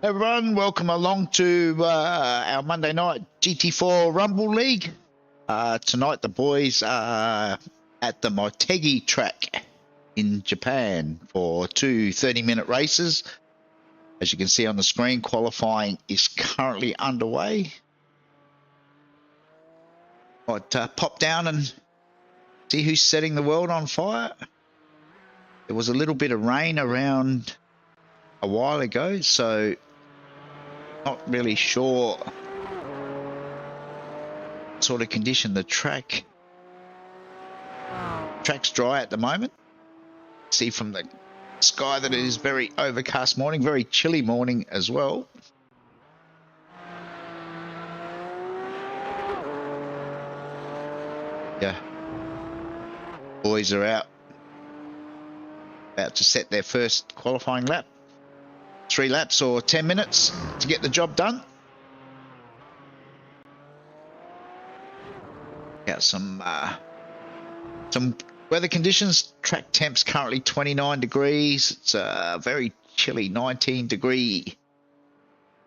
Everyone, welcome along to our Monday night GT4 Rumble League. Tonight the boys are at the Motegi track in Japan for two 30-minute races. As you can see on the screen, qualifying is currently underway. I'd pop down and see who's setting the world on fire. There was a little bit of rain around a while ago, so not really sure what sort of condition the track's dry at the moment. See from the sky that it is very overcast morning, very chilly morning as well. Yeah, boys are out, about to set their first qualifying lap. 3 laps or 10 minutes to get the job done. Got some weather conditions. Track temp's currently 29 degrees. It's a very chilly 19-degree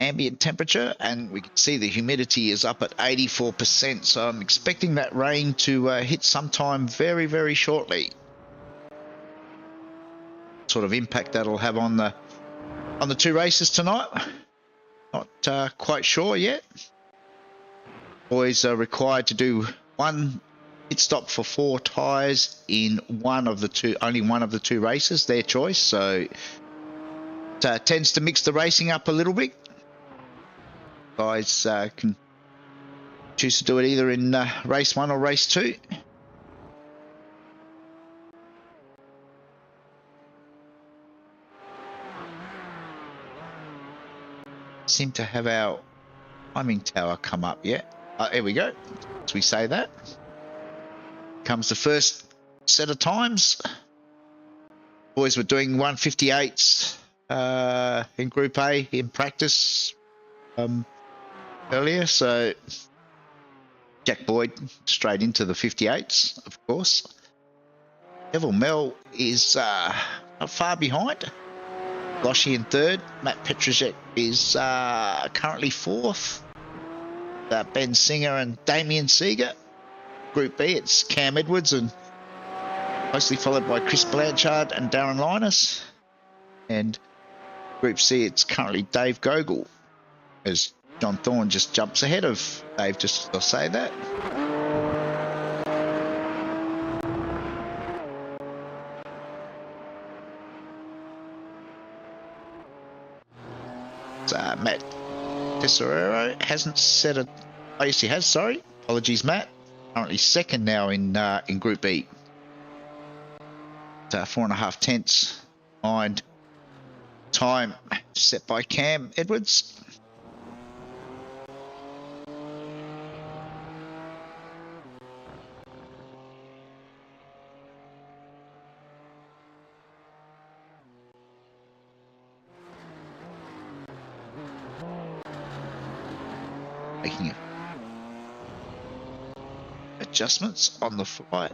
ambient temperature, and we can see the humidity is up at 84%. So I'm expecting that rain to hit sometime very, very shortly. What sort of impact that'll have on the two races tonight, not quite sure yet. Boys are required to do one pit stop for 4 tyres in only one of the two races, their choice. So it tends to mix the racing up a little bit. Guys can choose to do it either in race 1 or race 2. Seem to have our timing tower come up yet. Here we go. As we say that, comes the first set of times. Boys were doing 1:58s in Group A in practice earlier, so Jack Boyd straight into the 58s, of course. Neville Mel is not far behind. Loshi in 3rd. Matt Petrozek is currently 4th. Ben Singer and Damien Seeger. Group B, it's Cam Edwards and closely followed by Chris Blanchard and Darren Linus. And Group C, it's currently Dave Gogol, as John Thorne just jumps ahead of Dave, just to say that. Matt Tesserero hasn't set a... Oh, yes, he has, sorry. Apologies, Matt. Currently 2nd now in Group B. 4.5 tenths behind time set by Cam Edwards. Making adjustments on the fly.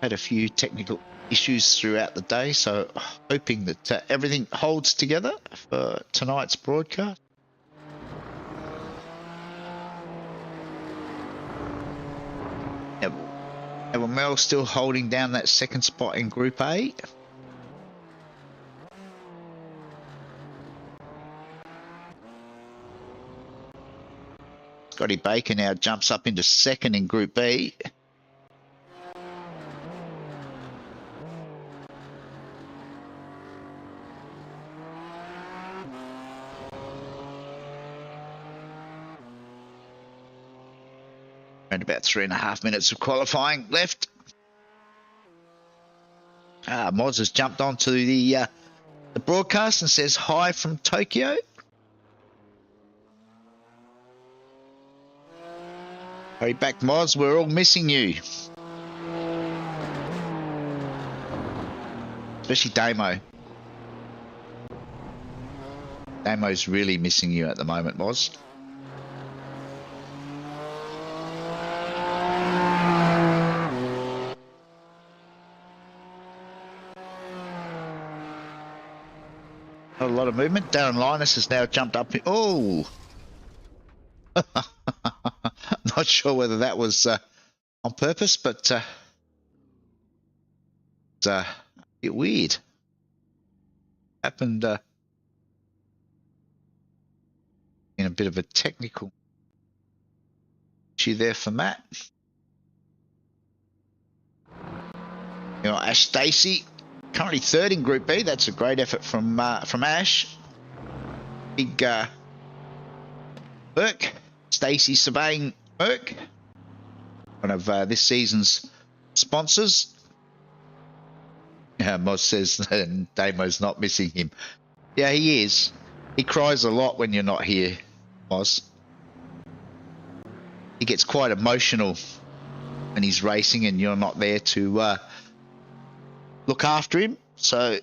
Had a few technical issues throughout the day, so hoping that everything holds together for tonight's broadcast. Neville Mel still holding down that 2nd spot in Group A. Scotty Baker now jumps up into 2nd in Group B. Around about 3.5 minutes of qualifying left. Moz has jumped onto the broadcast and says hi from Tokyo. Hurry back, Moz. We're all missing you. Especially Damo. Damo's really missing you at the moment, Moz. Not a lot of movement. Darren Linus has now jumped up. Oh! Not sure whether that was on purpose, but it's a bit weird. Happened in a bit of a technical issue there for Matt. You know, Ash Stacey, currently third in Group B. That's a great effort from Ash. Big Merc, Stacey surveying Merc, one of this season's sponsors. Moz says Damo's not missing him. Yeah, he is. He cries a lot when you're not here, Moz. He gets quite emotional when he's racing and you're not there to look after him. So,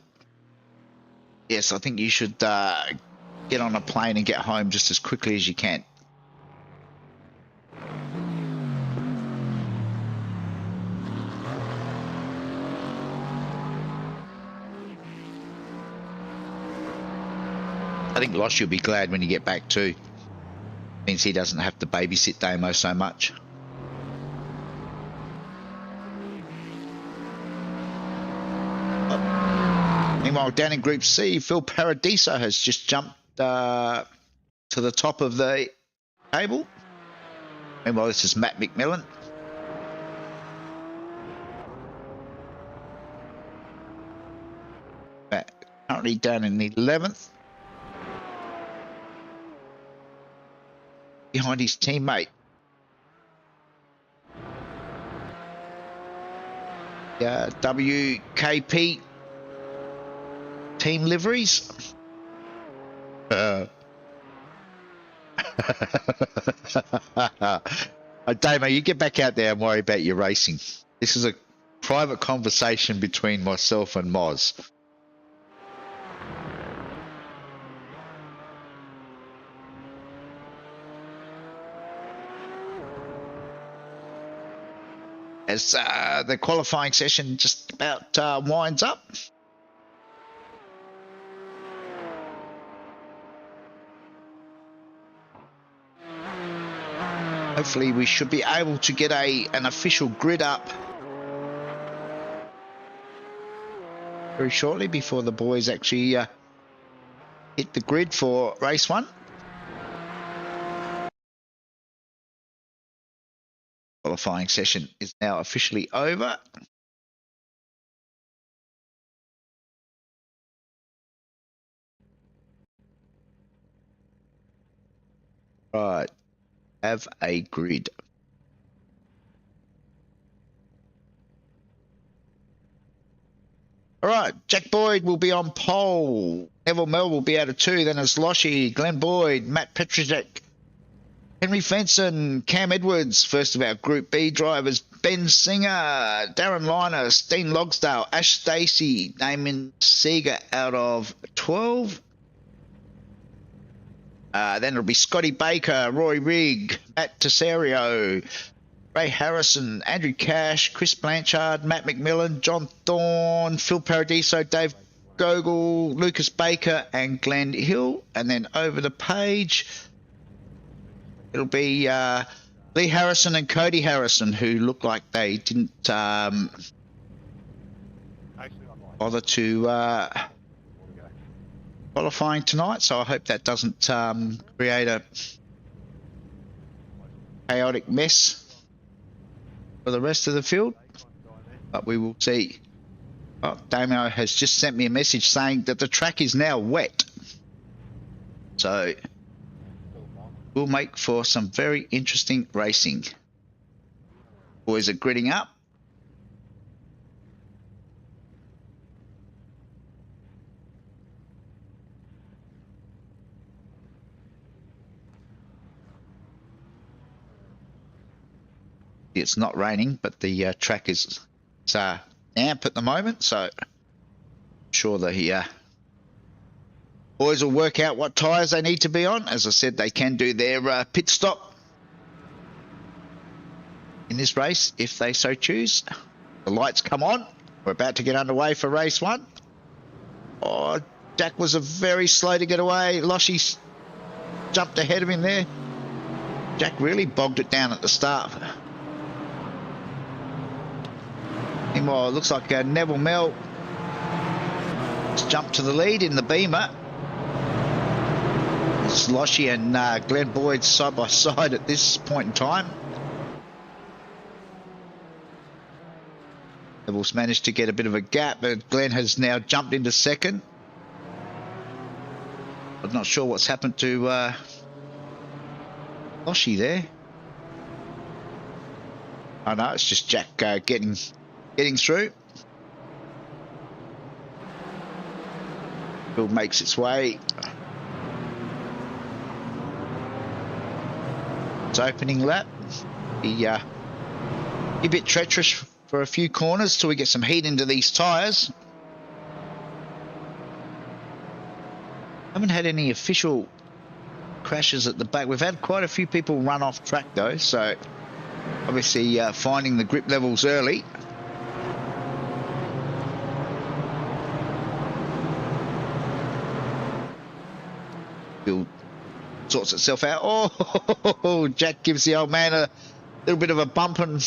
yes, I think you should get on a plane and get home just as quickly as you can. I think Losh will be glad when you get back too. Means he doesn't have to babysit Damo so much. Meanwhile, down in Group C, Phil Paradiso has just jumped to the top of the table. Meanwhile, this is Matt McMillan. Matt currently down in the 11th. Behind his teammate. WKP team liveries. Damo, you get back out there and worry about your racing. This is a private conversation between myself and Moz. As the qualifying session just about winds up. Hopefully we should be able to get an official grid up very shortly before the boys actually hit the grid for race 1. Qualifying session is now officially over. Right, have a grid. All right, Jack Boyd will be on pole. Neville Mel will be out of 2. Then it's Loshy, Glenn Boyd, Matt Petricek, Henry Fenson, Cam Edwards, first of our Group B drivers, Ben Singer, Darren Linus, Dean Logsdale, Ash Stacey, Damon Seeger out of 12. Then it'll be Scotty Baker, Roy Rigg, Matt Tesserio, Ray Harrison, Andrew Cash, Chris Blanchard, Matt McMillan, John Thorne, Phil Paradiso, Dave Gogol, Lucas Baker, and Glenn Hill. And then over the page, it'll be Lee Harrison and Cody Harrison, who look like they didn't bother to qualifying tonight. So I hope that doesn't create a chaotic mess for the rest of the field. But we will see. Oh, Damo has just sent me a message saying that the track is now wet. So will make for some very interesting racing. Boys are gridding up. It's not raining, but the track is amp at the moment, so I'm sure the boys will work out what tyres they need to be on. As I said, they can do their pit stop in this race if they so choose. The lights come on. We're about to get underway for race 1. Oh, Jack was a very slow to get away. Loshie jumped ahead of him there. Jack really bogged it down at the start. Meanwhile, it looks like Neville Mel has jumped to the lead in the Beamer. It's Loshie and Glenn Boyd side by side at this point in time. Neville's managed to get a bit of a gap, but Glenn has now jumped into second. I'm not sure what's happened to Loshie there. Oh no, it's just Jack getting through. Bill makes its way. It's opening lap. Be a bit treacherous for a few corners till we get some heat into these tyres. Haven't had any official crashes at the back. We've had quite a few people run off track though, so obviously finding the grip levels early. Bill sorts itself out. Oh, Jack gives the old man a little bit of a bump and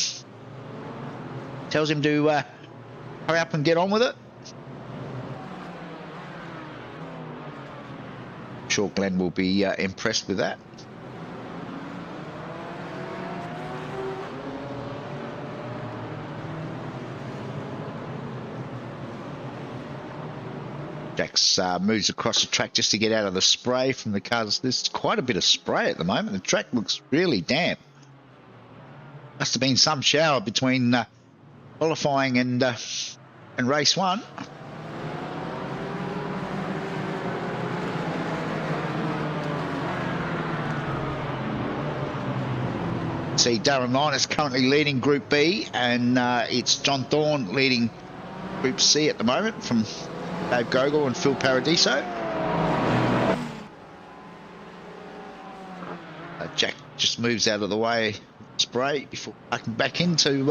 tells him to hurry up and get on with it. I'm sure Glenn will be impressed with that. Jax moves across the track just to get out of the spray from the cars. There's quite a bit of spray at the moment. The track looks really damp. Must have been some shower between qualifying and race one. See, Darren Lyon is currently leading Group B, and it's John Thorne leading Group C at the moment from Dave Gogol and Phil Paradiso. Jack just moves out of the way, spray before backing back into.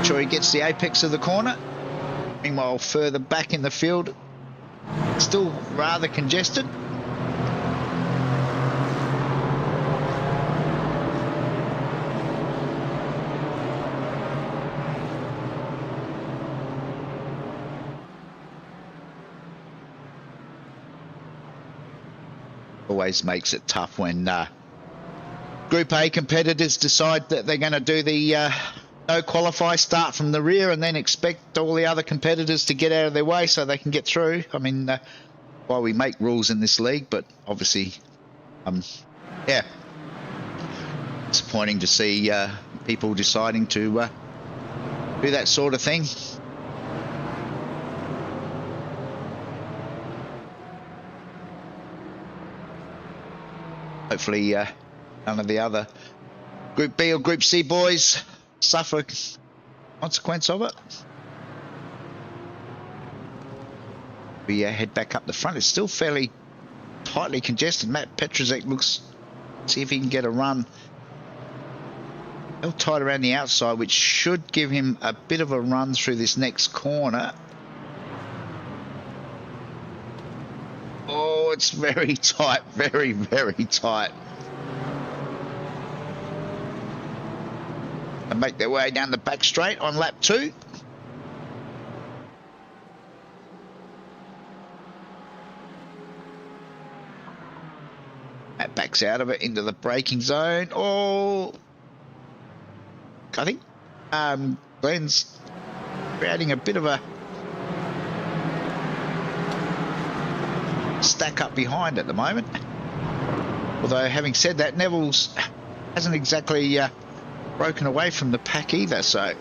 Sure, he gets the apex of the corner. Meanwhile, further back in the field, still rather congested. Always makes it tough when Group A competitors decide that they're going to do the no qualify, start from the rear, and then expect all the other competitors to get out of their way so they can get through. I mean, why we make rules in this league, but obviously, yeah, disappointing to see people deciding to do that sort of thing. Hopefully none of the other Group B or Group C boys suffer consequence of it. We head back up the front. It's still fairly tightly congested. Matt Petrozek looks, see if he can get a run. A little tight around the outside, which should give him a bit of a run through this next corner. Oh, it's very tight, very, very tight. And make their way down the back straight on lap 2. That backs out of it into the braking zone. Oh, I think Glenn's creating a bit of a stack up behind at the moment. Although, having said that, Neville's hasn't exactly broken away from the pack either, so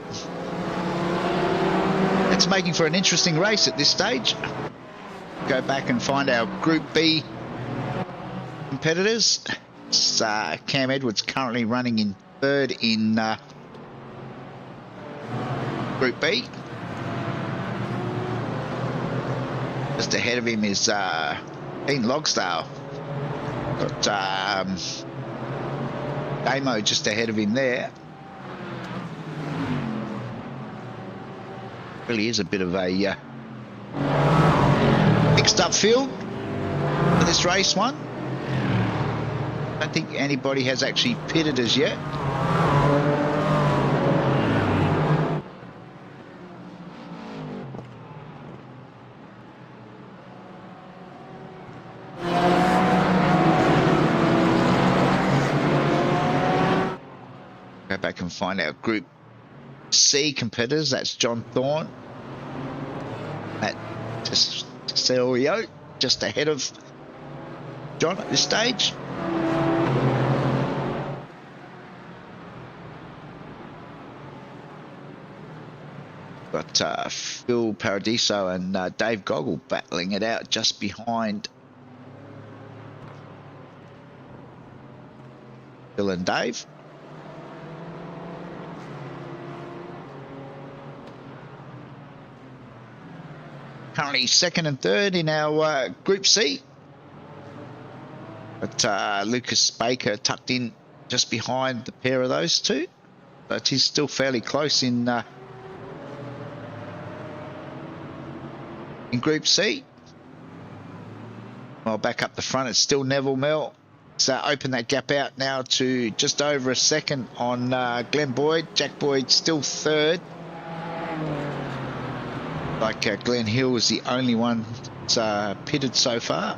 it's making for an interesting race at this stage. Go back and find our Group B competitors. It's, Cam Edwards currently running in third in Group B. Just ahead of him is Dean Logsdale. Got Damo just ahead of him there. Really is a bit of a upfield for this race one. I don't think anybody has actually pitted as yet. Go back and find our Group C competitors. That's John Thorne at Tesserio, just ahead of John at this stage. Got Phil Paradiso and Dave Goggle battling it out just behind Phil and Dave. Currently second and third in our Group C. But Lucas Baker tucked in just behind the pair of those two. But he's still fairly close in Group C. Well, back up the front, it's still Neville Mel. So open that gap out now to just over a second on Glenn Boyd. Jack Boyd still third. Like Glenn Hill is the only one that's pitted so far.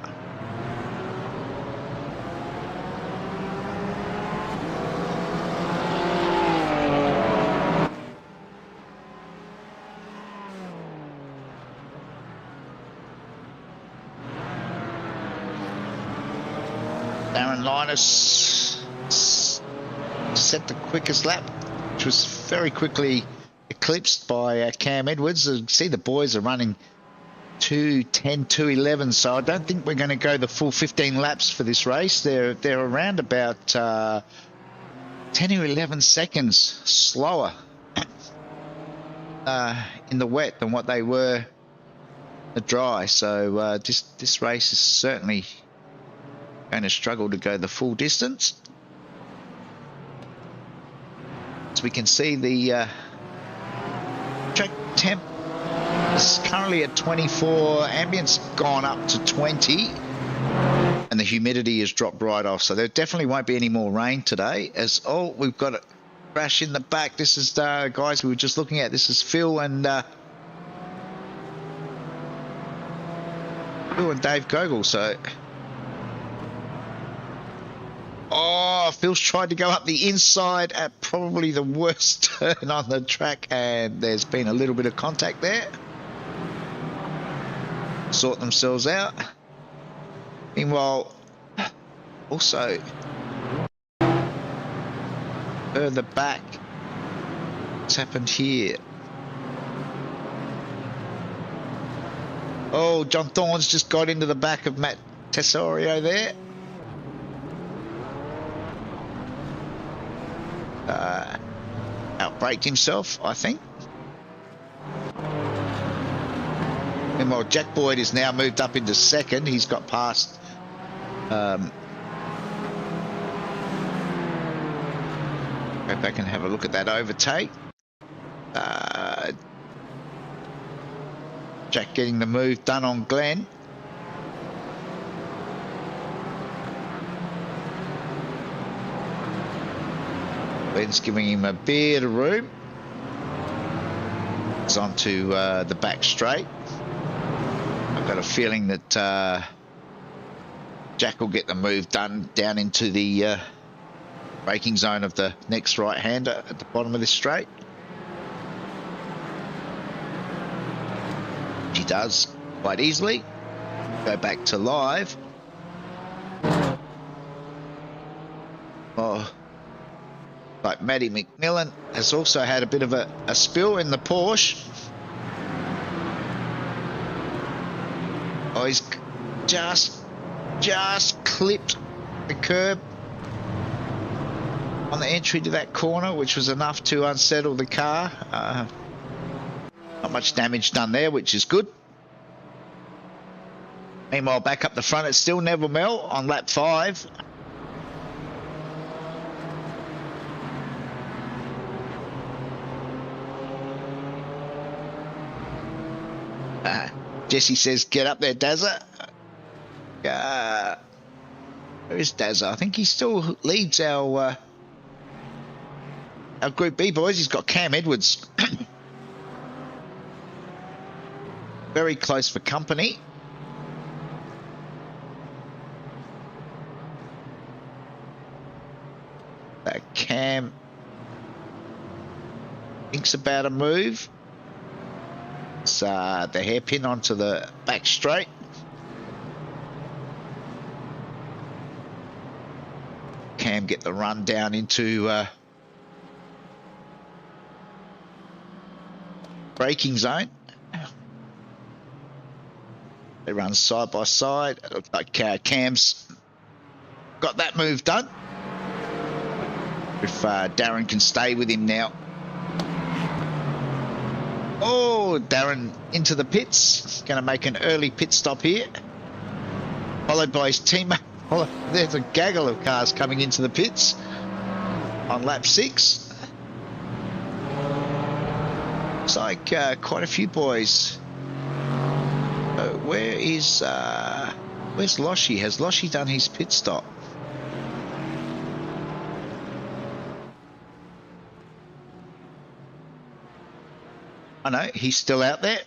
Darren Linus set the quickest lap, which was very quickly eclipsed by Cam Edwards. You see the boys are running 2:10, 2:11, so I don't think we're going to go the full 15 laps for this race. They're around about 10 or 11 seconds slower in the wet than what they were in the dry. So this race is certainly going to struggle to go the full distance. As we can see, the track temp is currently at 24, ambient's gone up to 20, and the humidity has dropped right off, so there definitely won't be any more rain today. As we've got a crash in the back. This is guys we were just looking at. This is Phil and Dave Goggle. So Phil's tried to go up the inside at probably the worst turn on the track, and there's been a little bit of contact there. Sort themselves out. Meanwhile, also further back, what's happened here? Oh, John Thorne's just got into the back of Matt Tessorio there. Outbraked himself, I think. Meanwhile, Jack Boyd is now moved up into second. He's got past go back and have a look at that overtake. Jack getting the move done on Glenn. Glenn's giving him a bit of room. It's onto the back straight. I've got a feeling that Jack will get the move done down into the braking zone of the next right-hander at the bottom of this straight. He does quite easily. Go back to live. Like Matty McMillan has also had a bit of a spill in the Porsche. Oh, he's just clipped the curb on the entry to that corner, which was enough to unsettle the car. Not much damage done there, which is good. Meanwhile, back up the front, it's still Neville Mel on lap 5. Jesse says, get up there, Dazza. where is Dazza? I think he still leads our Group B, boys. He's got Cam Edwards. Very close for company. Cam thinks about a move. It's the hairpin onto the back straight. Cam get the run down into braking zone. They run side by side. It looks like Cam's got that move done. If Darren can stay with him now. Oh, Darren into the pits. Going to make an early pit stop here. Followed by his teammate. Oh, there's a gaggle of cars coming into the pits on lap 6. Looks like quite a few boys. Where's Loshi? Has Loshi done his pit stop? I know, he's still out there.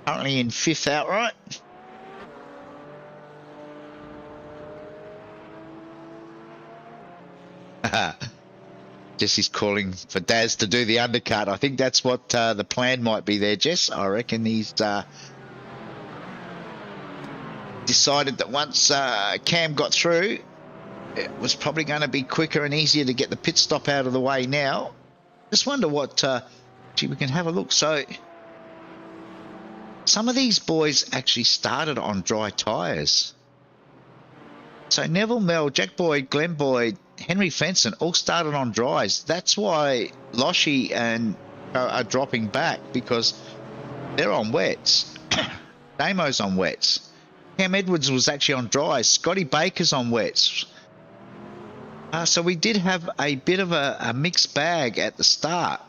Currently in 5th outright. Jesse's calling for Daz to do the undercut. I think that's what the plan might be there, Jess. I reckon he's decided that once Cam got through, it was probably going to be quicker and easier to get the pit stop out of the way now. Just wonder what... gee, we can have a look. So, some of these boys actually started on dry tyres. So, Neville Mel, Jack Boyd, Glenn Boyd, Henry Fenson all started on dries. That's why Loshi and are dropping back, because they're on wets. Damo's on wets. Cam Edwards was actually on dries. Scotty Baker's on wets. So we did have a bit of a mixed bag at the start.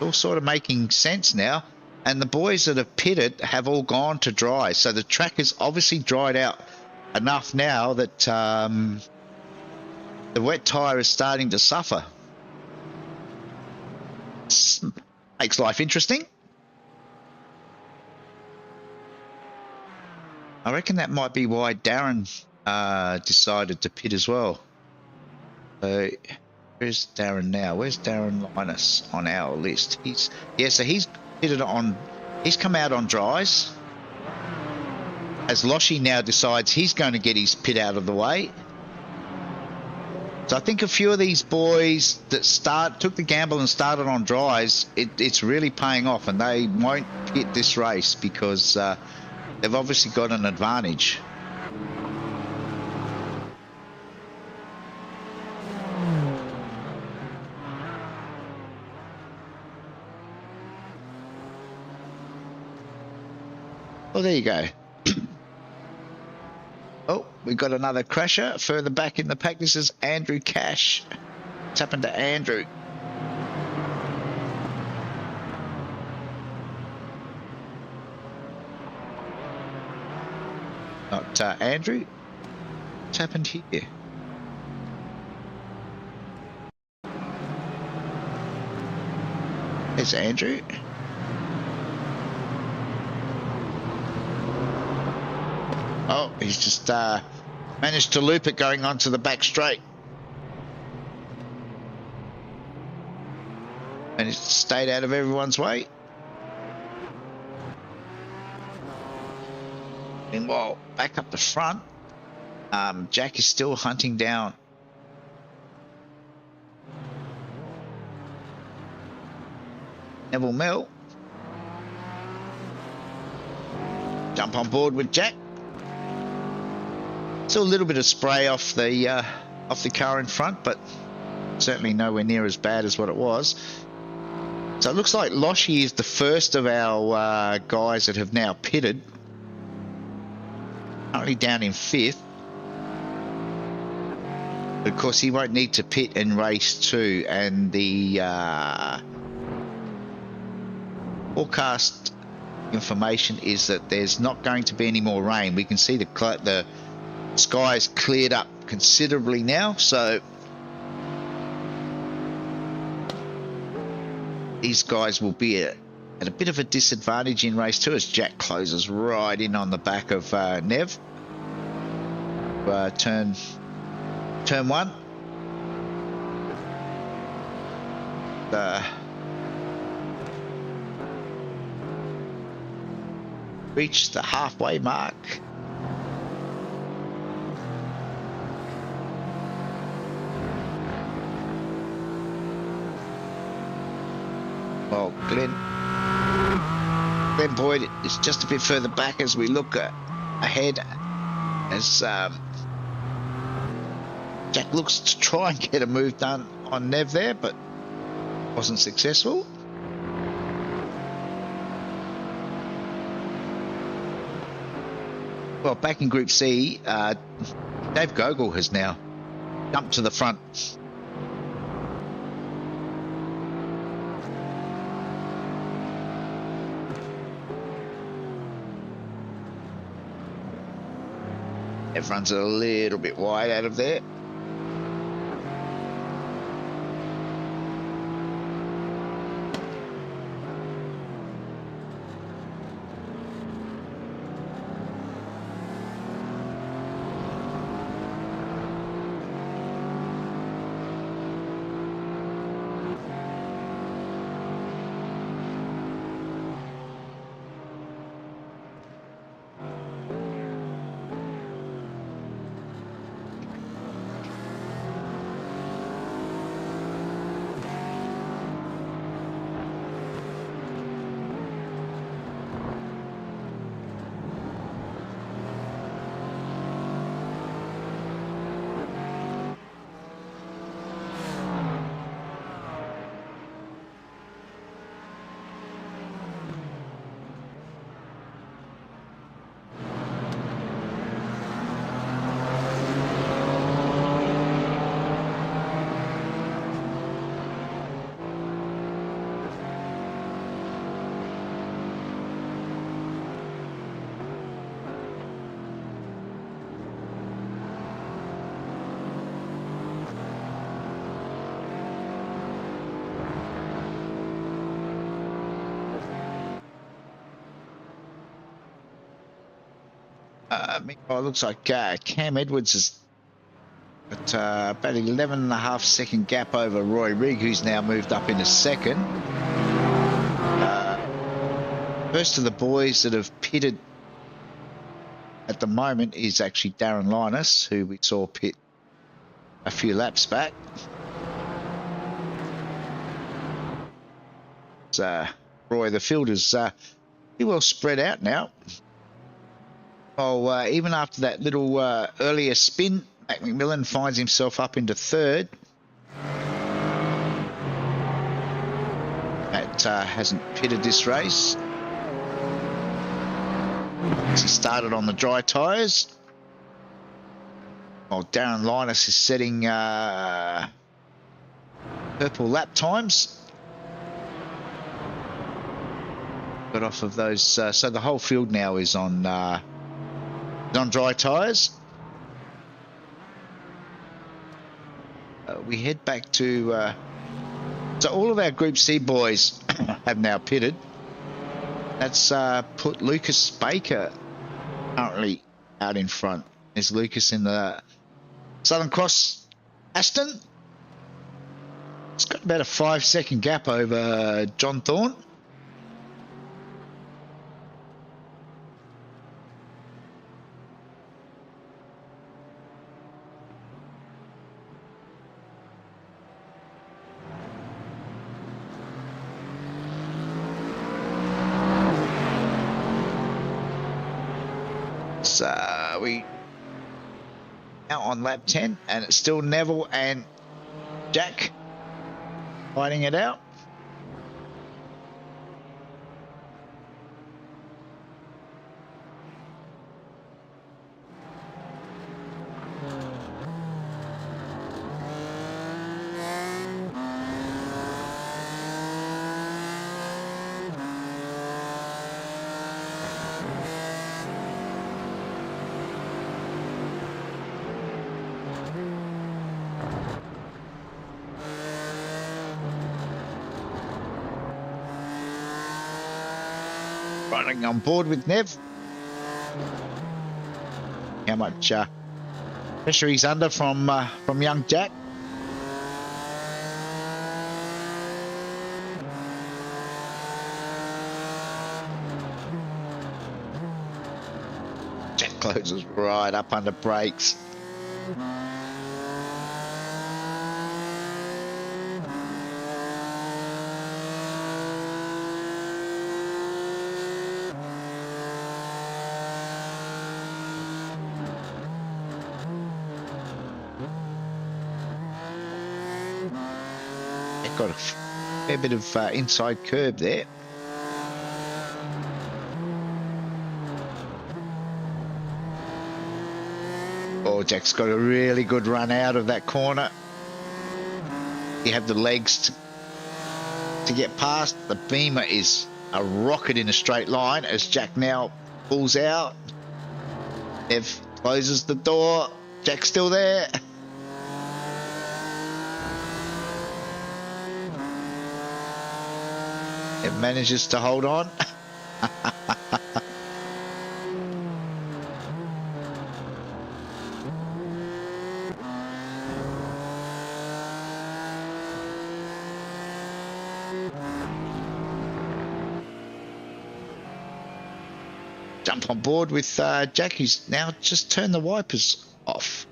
All sort of making sense now. And the boys that have pitted have all gone to dry. So the track has obviously dried out enough now that the wet tyre is starting to suffer. Makes life interesting. I reckon that might be why Darren decided to pit as well. So where's Darren now? Where's Darren Linus on our list? So he's pitted on. He's come out on dries. As Loshi now decides he's going to get his pit out of the way. So I think a few of these boys that took the gamble and started on dries, it's really paying off, and they won't pit this race because they've obviously got an advantage. Well, there you go. Oh, we've got another crasher further back in the pack. This is Andrew Cash. What's happened to Andrew? Not Andrew. What's happened here? There's Andrew. Oh, he's just managed to loop it going onto the back straight. And it's stayed out of everyone's way. Meanwhile, back up the front, Jack is still hunting down Neville Mel. Jump on board with Jack. Still a little bit of spray off the car in front, but certainly nowhere near as bad as what it was. So it looks like Loshi is the first of our guys that have now pitted. Currently down in 5th. But of course he won't need to pit in race 2, and the forecast information is that there's not going to be any more rain. We can see the sky's cleared up considerably now, so these guys will be at a bit of a disadvantage in race 2 as Jack closes right in on the back of Nev. Turn 1. Reach the halfway mark. Well, Glenn Boyd is just a bit further back as we look ahead as Jack looks to try and get a move done on Nev there, but wasn't successful. Well, back in Group C, Dave Gogol has now jumped to the front. Everyone's a little bit wide out of there. Meanwhile, it looks like Cam Edwards is at about 11.5 second gap over Roy Rigg, who's now moved up into second. First of the boys that have pitted at the moment is actually Darren Linus, who we saw pit a few laps back. Roy, the field is pretty well spread out now. Oh, even after that little earlier spin, Mac McMillan finds himself up into third. Matt hasn't pitted this race. He started on the dry tyres. While Darren Linus is setting purple lap times. Got off of those, so the whole field now is on dry tyres. We head back to so all of our Group C boys have now pitted. That's put Lucas Baker currently out in front. There's Lucas in the Southern Cross Aston. It's got about a 5 second gap over John Thorne. We out on lap 10, and it's still Neville and Jack fighting it out. running on board with Nev. How much pressure he's under from young Jack. Jack closes right up under brakes. Got a fair bit of inside curb there. Oh, Jack's got a really good run out of that corner. You have the legs to get past. The Beamer is a rocket in a straight line as Jack now pulls out. Ev closes the door. Jack's still there. It manages to hold on. Jump on board with Jack, who's now just turned the wipers off.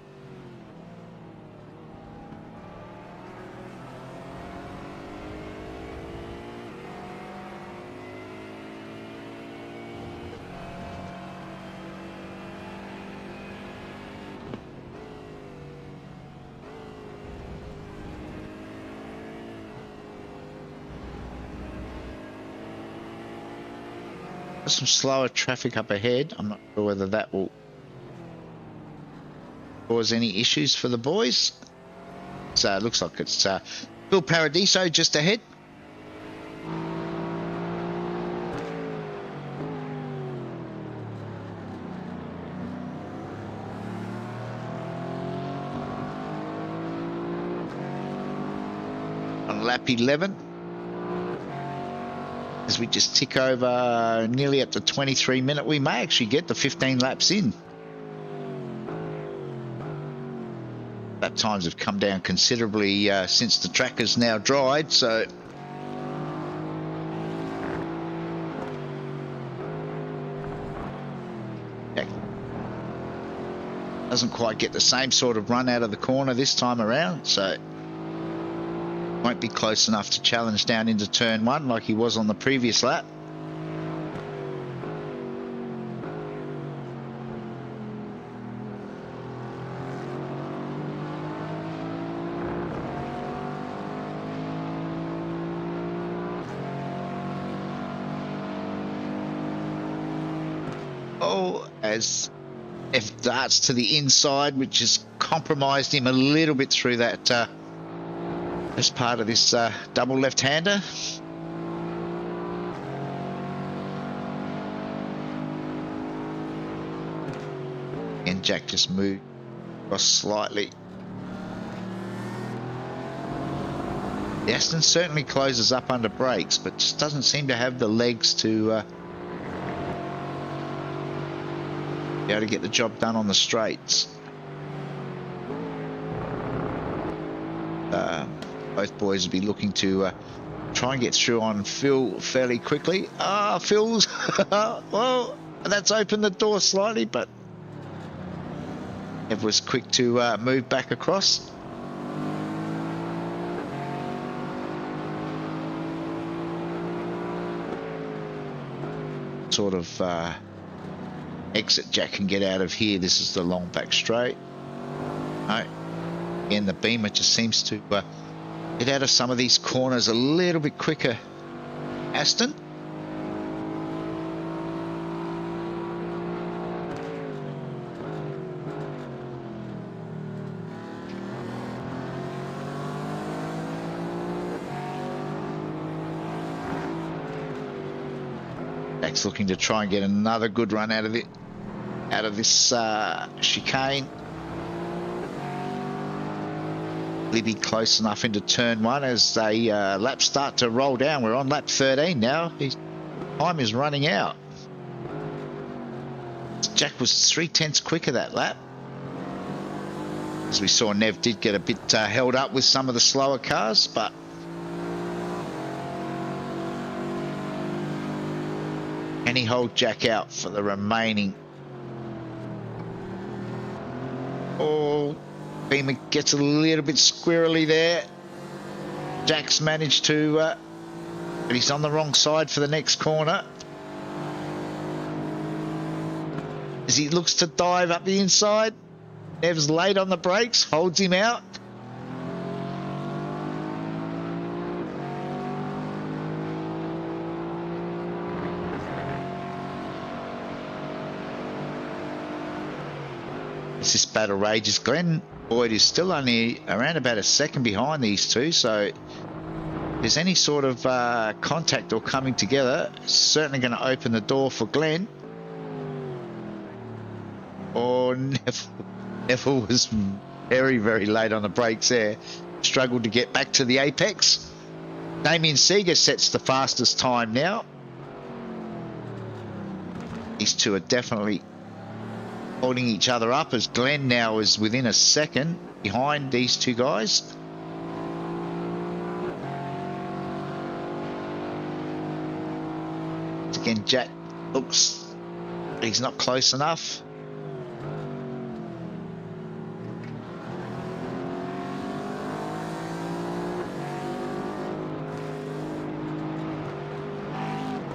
Some slower traffic up ahead. I'm not sure whether that will cause any issues for the boys. So it looks like it's Bill Paradiso just ahead. On lap 11. As we just tick over nearly at the 23-minute, we may actually get the 15 laps in. Lap times have come down considerably since the track has now dried, so doesn't quite get the same sort of run out of the corner this time around, so won't be close enough to challenge down into turn one like he was on the previous lap. Oh, as F darts to the inside, which has compromised him a little bit through that as part of this double left-hander. And Jack just moved across slightly. The Aston certainly closes up under brakes, but just doesn't seem to have the legs to be able to get the job done on the straights. Both boys will be looking to try and get through on Phil fairly quickly. Phil's well, that's opened the door slightly, but Ev was quick to move back across. Sort of exit Jack can get out of here. This is the long back straight. No. Again, the Beamer just seems to get out of some of these corners a little bit quicker. Aston. Jack's looking to try and get another good run out of it, out of this chicane. Libby close enough into turn one as they laps start to roll down. We're on lap 13 now. His time is running out. Jack was 3/10 quicker that lap. As we saw, Nev did get a bit held up with some of the slower cars, but can he hold Jack out for the remaining? Oh, Beamer gets a little bit squirrely there. Jack's managed to, but he's on the wrong side for the next corner. As he looks to dive up the inside, Nev's late on the brakes, holds him out. As this battle rages, Glenn Boyd is still only around about a second behind these two, so if there's any sort of contact or coming together, it's certainly going to open the door for Glenn. Or Neville was very, very late on the brakes there. Struggled to get back to the apex. Damien Seeger sets the fastest time now. These two are definitely holding each other up, as Glenn now is within a second behind these two guys. Again, Jack looks, he's not close enough.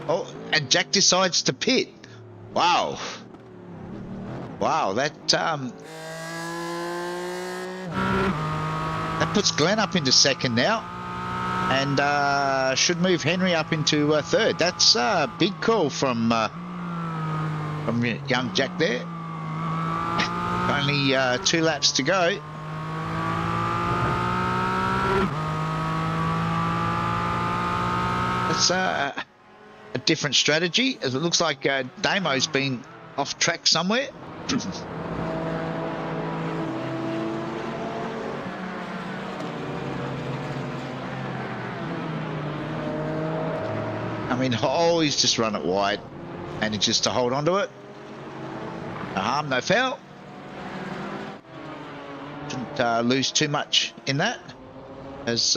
Oh, and Jack decides to pit. Wow. Wow, that puts Glenn up into second now, and should move Henry up into third. That's a big call from young Jack there. Only 2 laps to go. That's a different strategy, as it looks like Damo's been off track somewhere. I mean, always just run it wide, manages to hold on to it. No harm, no foul. Shouldn't lose too much in that, as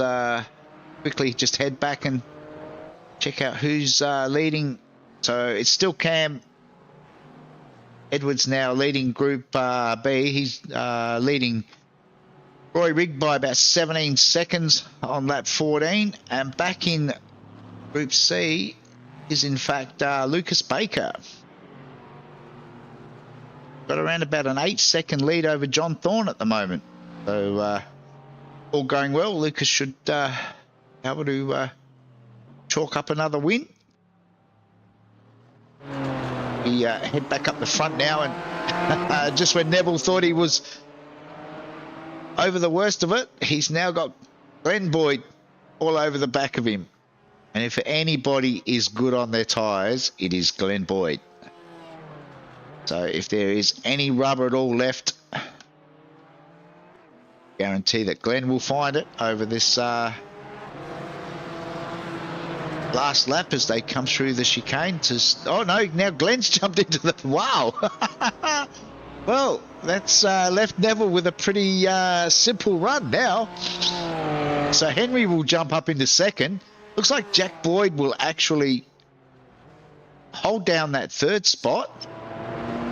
quickly just head back and check out who's leading. So it's still Cam Edwards now leading Group B. He's leading Roy Rigg by about 17 seconds on lap 14. And back in Group C is in fact Lucas Baker. Got around about an 8-second lead over John Thorne at the moment. So all going well. Lucas should be able to chalk up another win. We head back up the front now, and just when Neville thought he was over the worst of it, he's now got Glenn Boyd all over the back of him. And if anybody is good on their tyres, it is Glenn Boyd. So if there is any rubber at all left, guarantee that Glenn will find it over this last lap as they come through the chicane. Oh no, now Glenn's jumped into the... Wow. Well, that's left Neville with a pretty simple run now. So Henry will jump up into second. Looks like Jack Boyd will actually hold down that third spot.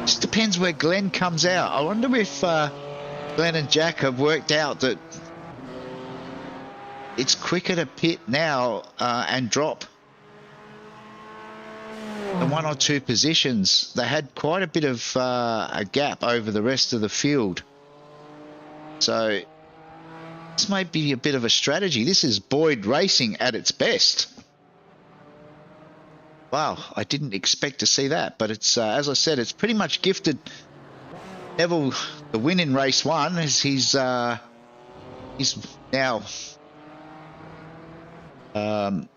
Just depends where Glenn comes out. I wonder if Glenn and Jack have worked out that it's quicker to pit now and drop the 1 or 2 positions. They had quite a bit of a gap over the rest of the field. So this might be a bit of a strategy. This is Boyd racing at its best. Wow, I didn't expect to see that, but it's as I said, it's pretty much gifted Neville the win in race 1, as he's now around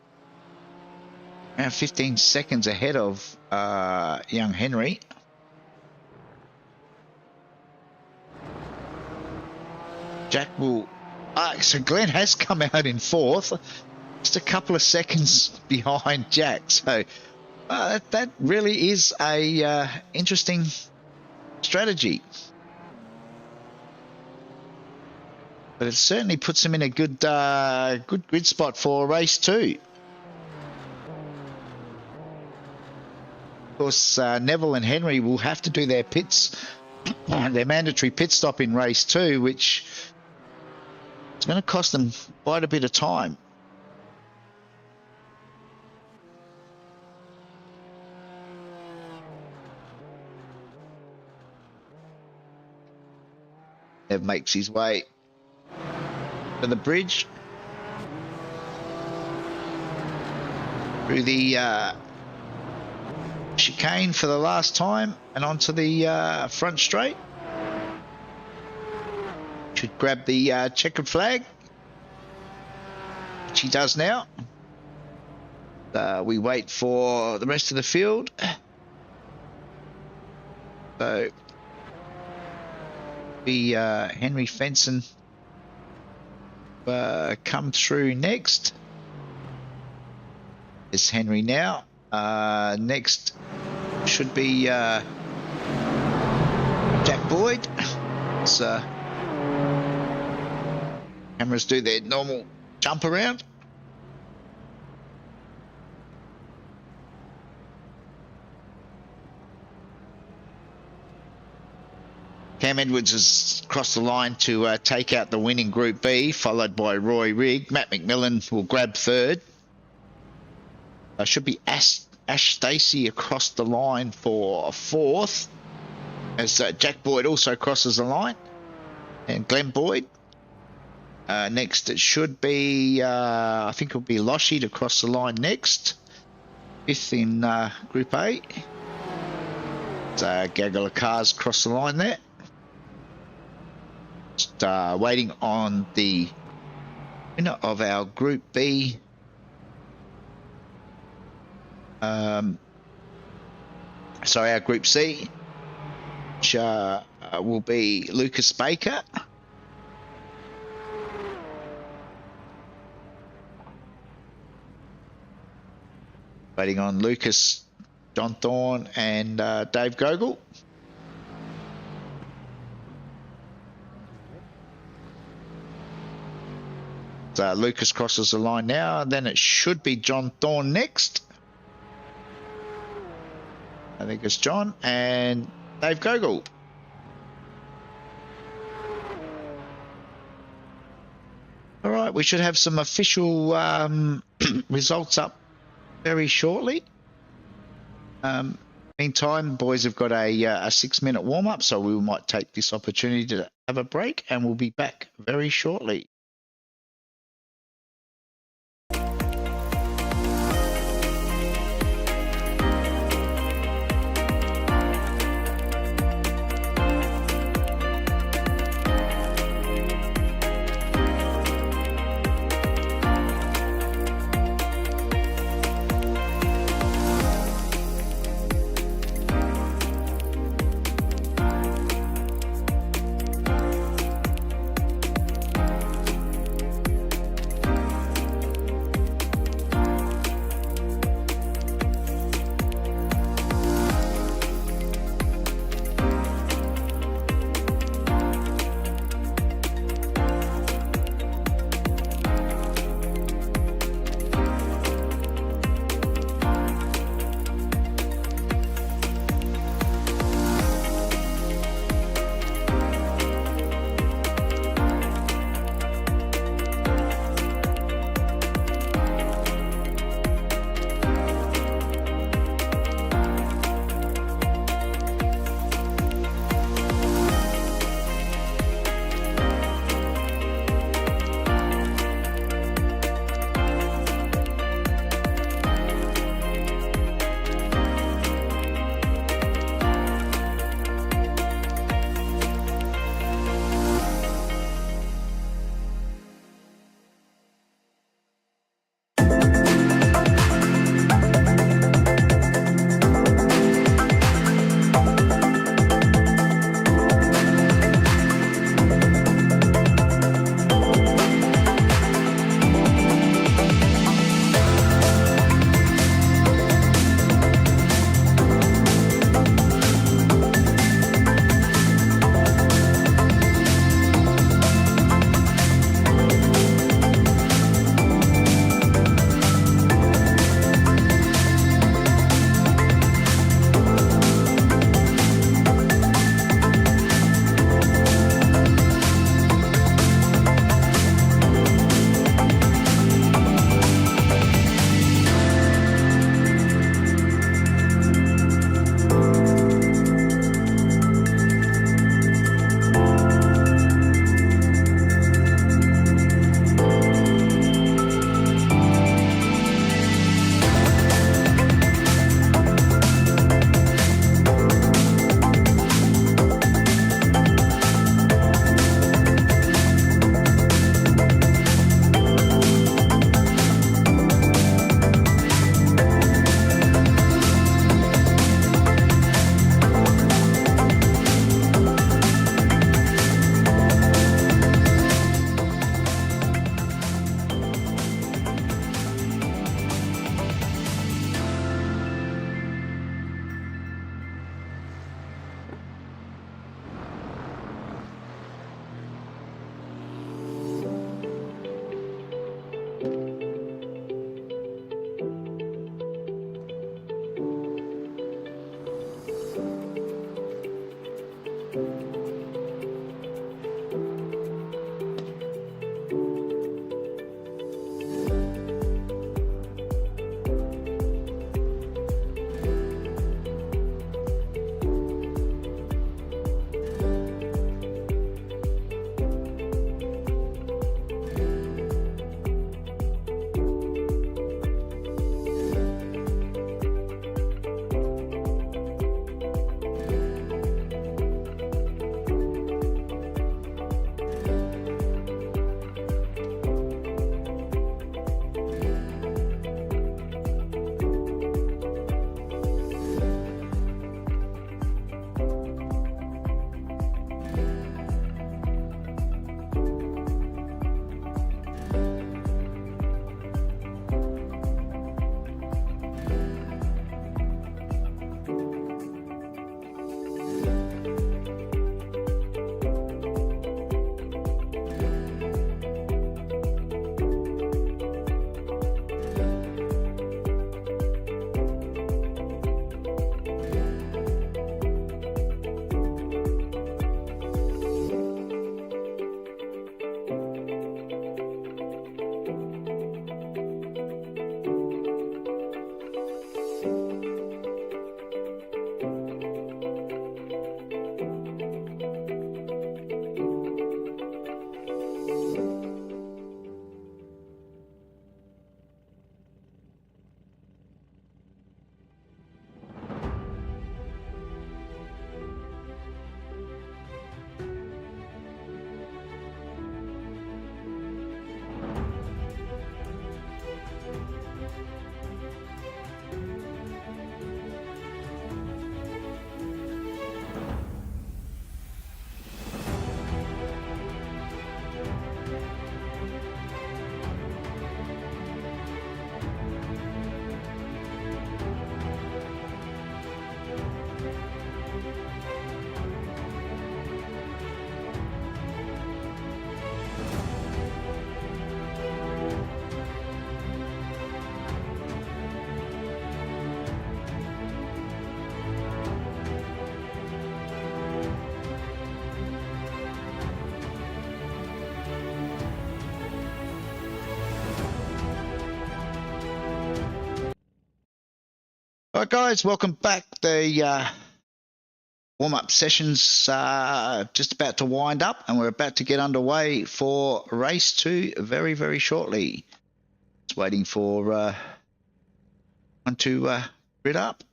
15 seconds ahead of young Henry. Jack will... so Glenn has come out in 4th, just a couple of seconds behind Jack. So that really is a interesting strategy. But it certainly puts him in a good grid spot for race 2. Of course, Neville and Henry will have to do their pits, their mandatory pit stop in race 2, which is going to cost them quite a bit of time. Nev makes his way to the bridge, through the chicane for the last time, and onto the front straight. Should grab the checkered flag, which he does now. We wait for the rest of the field. So Henry Fenson come through next. It's Henry now. Next should be Jack Boyd. So cameras do their normal jump around. Cam Edwards has crossed the line to take out the winning Group B, followed by Roy Rigg. Matt McMillan will grab third. Should be Ash Stacey across the line for fourth, as Jack Boyd also crosses the line, and Glenn Boyd. Next it should be, I think it'll be Loshie to cross the line next. Fifth in Group A. Gaggle of cars cross the line there. Just waiting on the winner of our Group B. Sorry, our Group C, which will be Lucas Baker. Waiting on Lucas, John Thorne, and Dave Gogol. So Lucas crosses the line now, and then it should be John Thorne next. I think it's John and Dave Gogol. All right, we should have some official results up very shortly. Meantime, boys have got a 6-minute warm-up, so we might take this opportunity to have a break, and we'll be back very shortly. All right, guys, welcome back. The warm-up session's just about to wind up, and we're about to get underway for race 2 very, very shortly. Just waiting for one to grid up.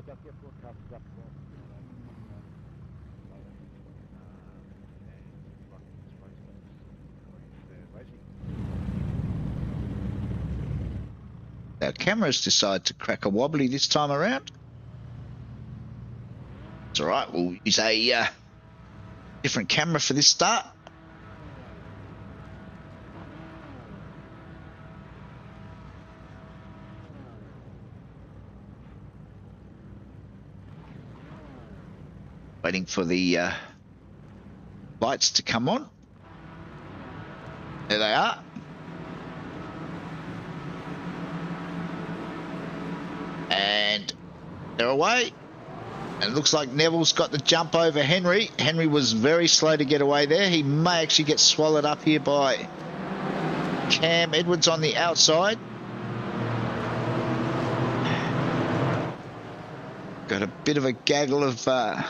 Just get broadcast up Our cameras decide to crack a wobbly this time around. It's all right. We'll use a different camera for this start. Waiting for the lights to come on. There they are. And they're away. And it looks like Neville's got the jump over Henry. Henry was very slow to get away there. He may actually get swallowed up here by Cam Edwards on the outside. Got a bit of a gaggle of cars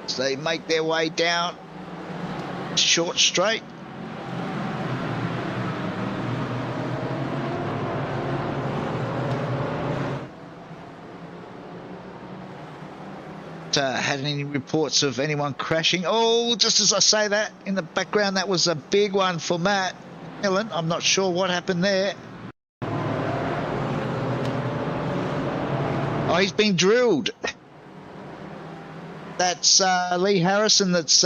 as they make their way down short straight. Had any reports of anyone crashing? Oh, just as I say that, in the background, that was a big one for Matt Millen. I'm not sure what happened there. Oh, he's been drilled. That's Lee Harrison that's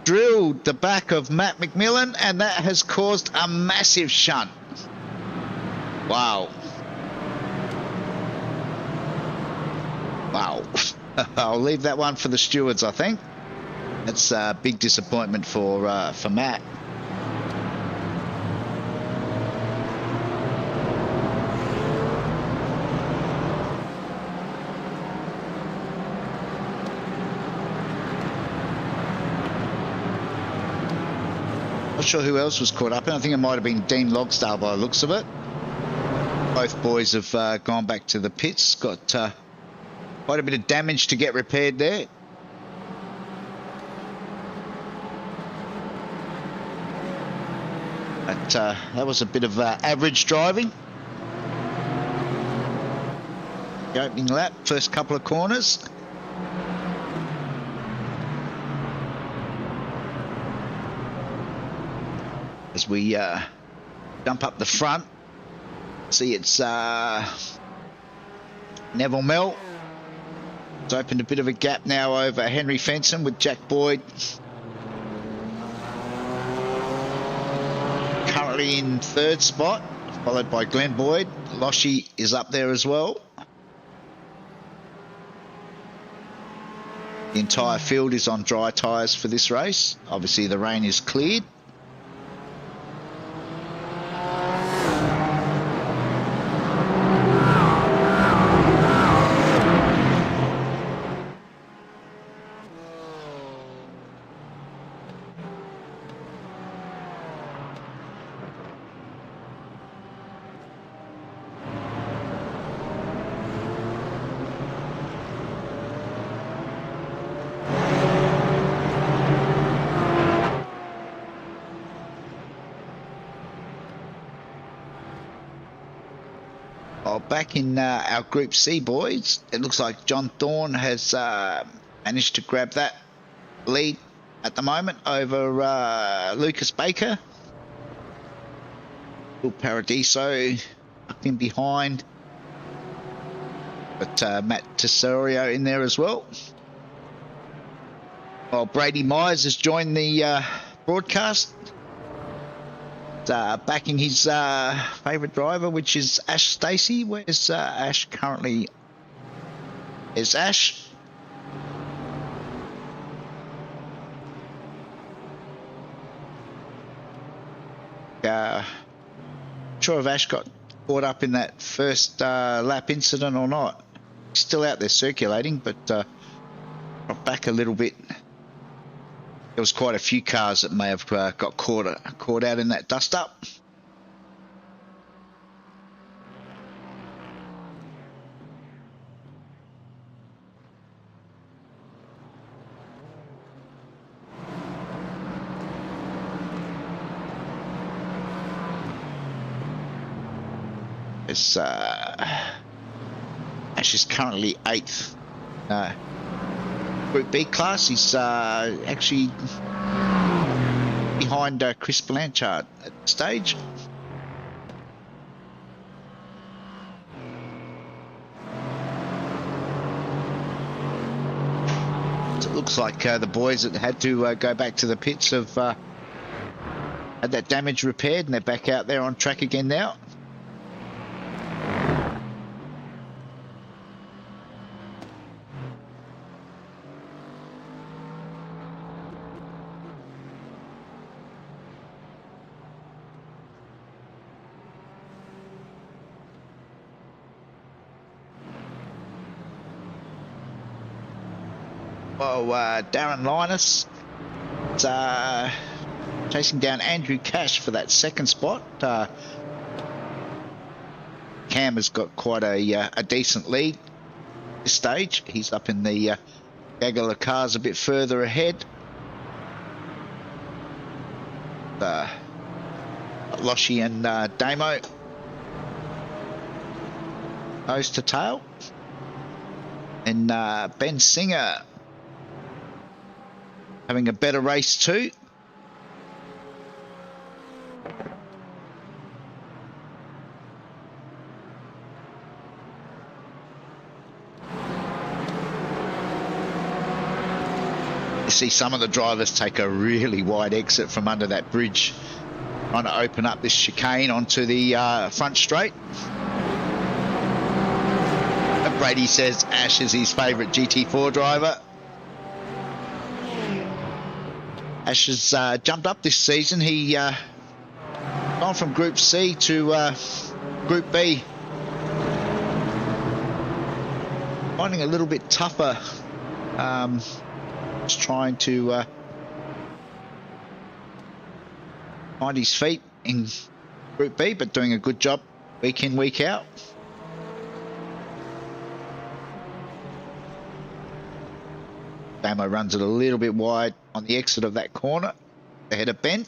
drilled the back of Matt McMillan, and that has caused a massive shunt. Wow. Wow. I'll leave that one for the stewards, I think. That's a big disappointment for Matt. Not sure who else was caught up in. I think it might have been Dean Logsdale by the looks of it. Both boys have gone back to the pits. Got quite a bit of damage to get repaired there. But that was a bit of average driving. The opening lap, first couple of corners. As we jump up the front, see it's Neville Mell. It's opened a bit of a gap now over Henry Fenson with Jack Boyd currently in third spot, followed by Glenn Boyd. Loshi is up there as well. The entire field is on dry tyres for this race. Obviously the rain is cleared. Back in our Group C, boys, it looks like John Thorne has managed to grab that lead at the moment over Lucas Baker. Will Paradiso up in behind, but Matt Tesorio in there as well. Well, Brady Myers has joined the broadcast. Backing his favourite driver, which is Ash Stacey. Where's Ash currently? Is Ash? Sure if Ash got caught up in that first lap incident or not. He's still out there circulating, but dropped back a little bit. There was quite a few cars that may have got caught out in that dust up. It's Ash is currently 8th. Group B class. He's actually behind Chris Blanchard at the stage. So it looks like the boys that had to go back to the pits have had that damage repaired, and they're back out there on track again now. Well, Darren Linus is chasing down Andrew Cash for that second spot. Cam has got quite a decent lead at this stage. He's up in the gaggle of cars a bit further ahead. Loshi and Damo nose to tail. And Ben Singer having a better race too. You see some of the drivers take a really wide exit from under that bridge, trying to open up this chicane onto the front straight. Brady says Ash is his favourite GT4 driver. Ash has jumped up this season. He gone from Group C to Group B. Finding a little bit tougher. Just trying to find his feet in Group B, but doing a good job week in, week out. Damo runs it a little bit wide on the exit of that corner ahead of Ben.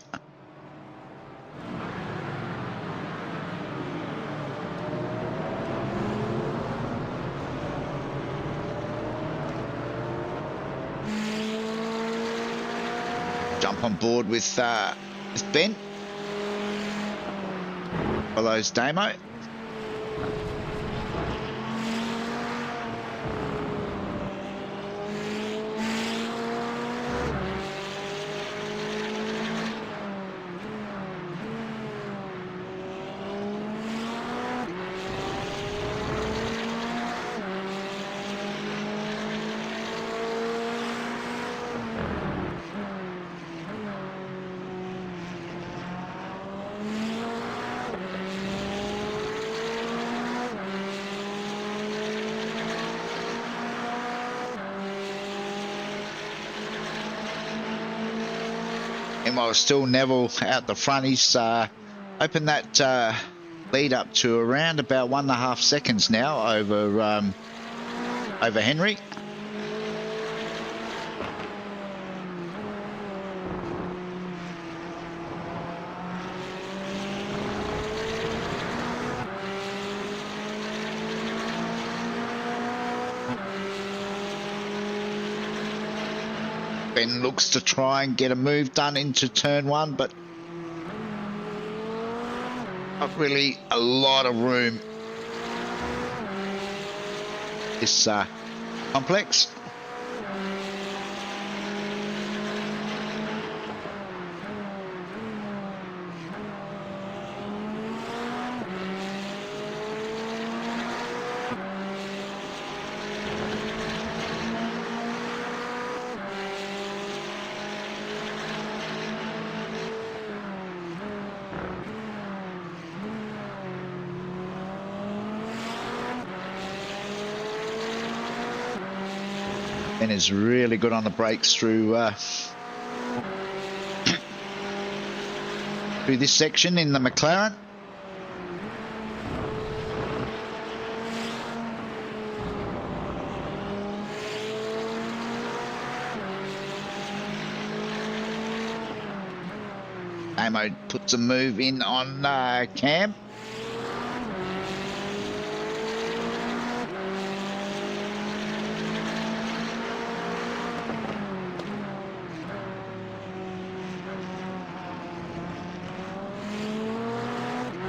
Jump on board with Ben. Follows Damo. While still Neville out the front, he's opened that lead up to around about 1.5 seconds now over Henry. Ben looks to try and get a move done into turn one, but not really a lot of room. This complex. And is really good on the brakes through through this section in the McLaren. Amo puts a move in on Cam.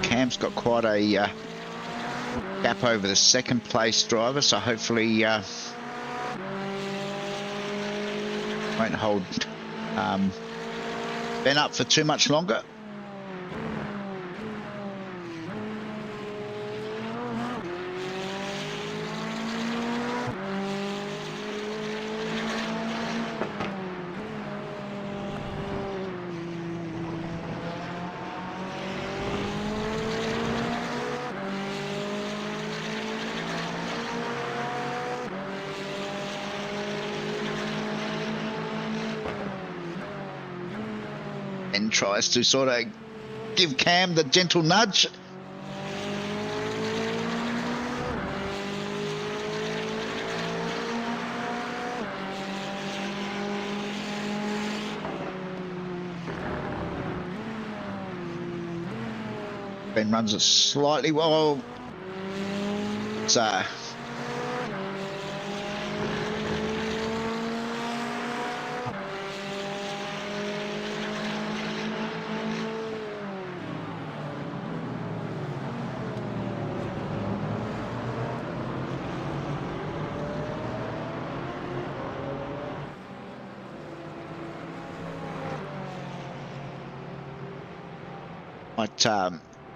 Cam's got quite a gap over the second place driver, so hopefully won't hold Ben up for too much longer. And tries to sort of give Cam the gentle nudge. Ben runs it slightly well. It's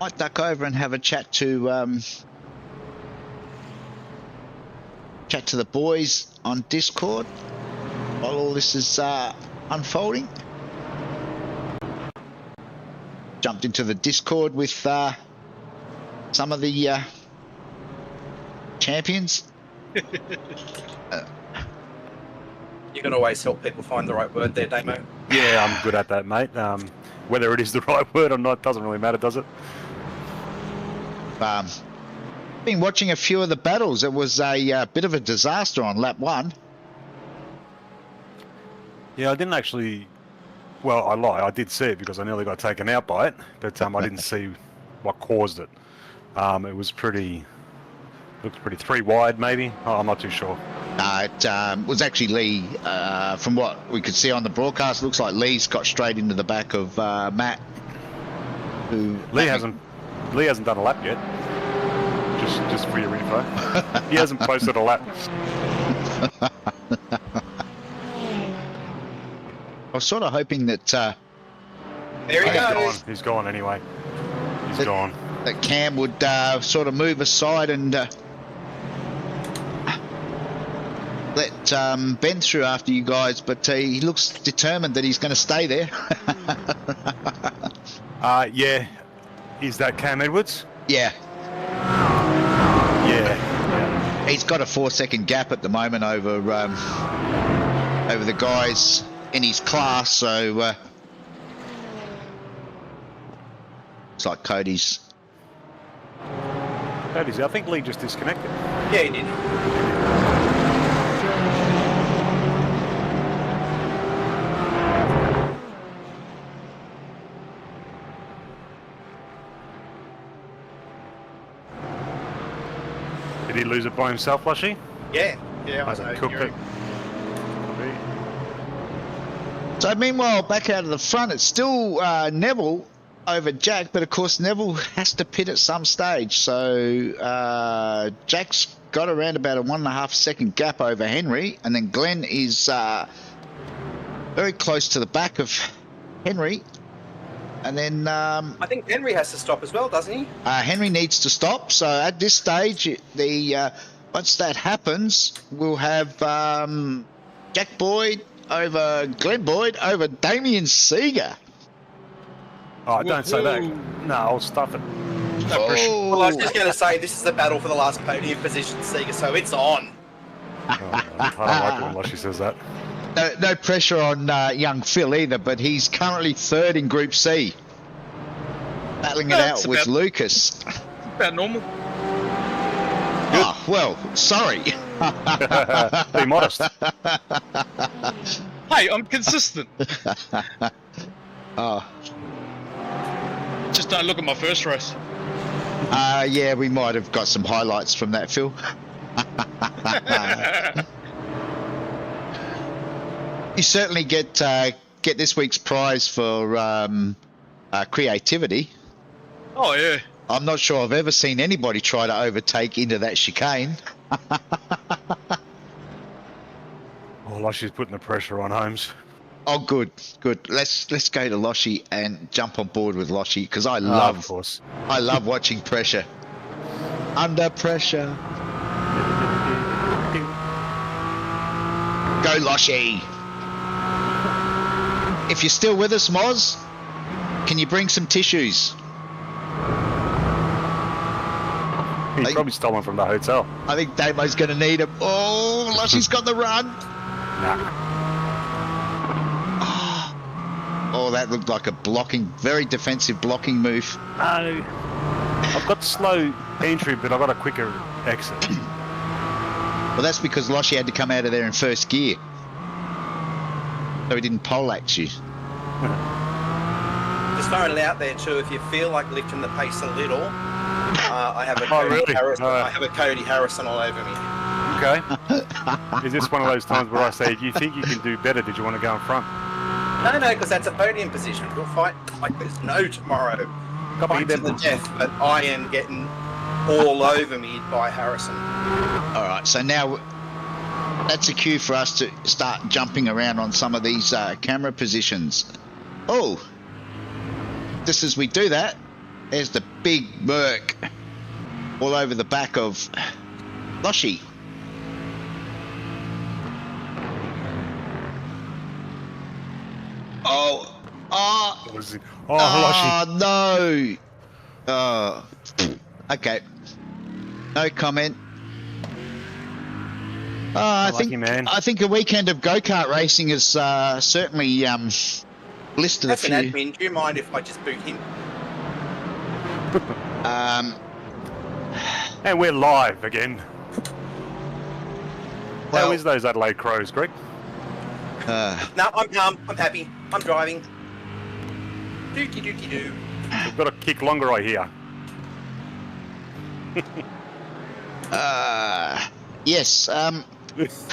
might duck over and have a chat to the boys on Discord while all this is unfolding. Jumped into the Discord with some of the champions. You can always help people find the right word there, Damo. Yeah, I'm good at that, mate. Whether it is the right word or not doesn't really matter, does it? Been watching a few of the battles. It was a bit of a disaster on lap 1. Yeah, I didn't actually. Well, I lie. I did see it because I nearly got taken out by it, but I didn't see what caused it. It was pretty. Looked pretty 3 wide, maybe. Oh, I'm not too sure. It was actually Lee. From what we could see on the broadcast, looks like Lee's got straight into the back of Matt. Lee hasn't done a lap yet. Just for your info, he hasn't posted a lap. I was sort of hoping that. There he goes. He's gone anyway. He's gone. That Cam would sort of move aside and let Ben through after you guys, but he looks determined that he's going to stay there. Yeah. Is that Cam Edwards? Yeah. Yeah. He's got a 4-second gap at the moment over the guys in his class, so it's like Cody's. I think Lee just disconnected. Yeah, he did. Did he lose it by himself, Lushy? Yeah, I Hasn't cooked it. So meanwhile, back out of the front, it's still Neville over Jack, but of course Neville has to pit at some stage. So Jack's got around about a 1.5 second gap over Henry, and then Glenn is very close to the back of Henry. And then I think Henry has to stop as well, doesn't he? Henry needs to stop. So at this stage, once that happens, we'll have Jack Boyd over Glenn Boyd over Damien Seeger. Oh, don't say that. No, I'll stuff it. Well, I was just going to say, this is the battle for the last podium position, Seeger, so it's on. I don't like it when Lushy says that. No pressure on young Phil either, but he's currently third in Group C. Battling it out with Lucas. About normal. Oh, well, sorry. Be modest. Hey, I'm consistent. Oh. Just don't look at my first race. Yeah, we might have got some highlights from that, Phil. You certainly get this week's prize for creativity. Oh, yeah. I'm not sure I've ever seen anybody try to overtake into that chicane. Oh, Lushy's putting the pressure on Holmes. Oh, good. Let's go to Loshy and jump on board with Loshy because I Of course. love watching pressure. Under pressure. Go Loshy. If you're still with us, Moz, can you bring some tissues? He's probably stolen from the hotel. I think Damo's going to need them. Oh, Loshy's got the run. Nah. Oh, that looked like a very defensive blocking move. No. I've got slow entry, but I've got a quicker exit. Well, that's because Loshy had to come out of there in first gear. So he didn't poleaxe you. Just throwing it out there too. If you feel like lifting the pace a little, I have a Cody Harrison all over me. Okay. Is this one of those times where I say, "Do you think you can do better? Did you want to go in front?" No, because that's a podium position. We'll fight like there's no tomorrow. Fight to the death, but I am getting all over me by Harrison. All right, so now that's a cue for us to start jumping around on some of these camera positions. Oh, just as we do that, there's the big Merc all over the back of Loshy. Loshy. No. Oh, okay. No comment. I think a weekend of go-kart racing has certainly listed That's a few. an admin. Do you mind if I just boot him? And we're live again. Well, How is those Adelaide Crows, Greg? No, I'm happy. I'm driving. Dookie. We've got to kick longer, I hear. yes.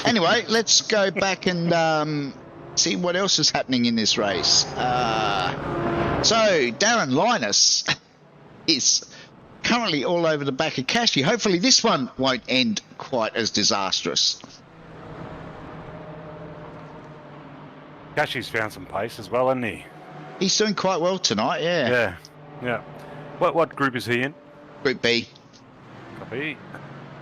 Anyway, let's go back and see what else is happening in this race. So Darren Linus is currently all over the back of Cashy. Hopefully this one won't end quite as disastrous. Cashy's found some pace as well, hasn't he? He's doing quite well tonight, yeah. Yeah. What group is he in? Group B. Copy.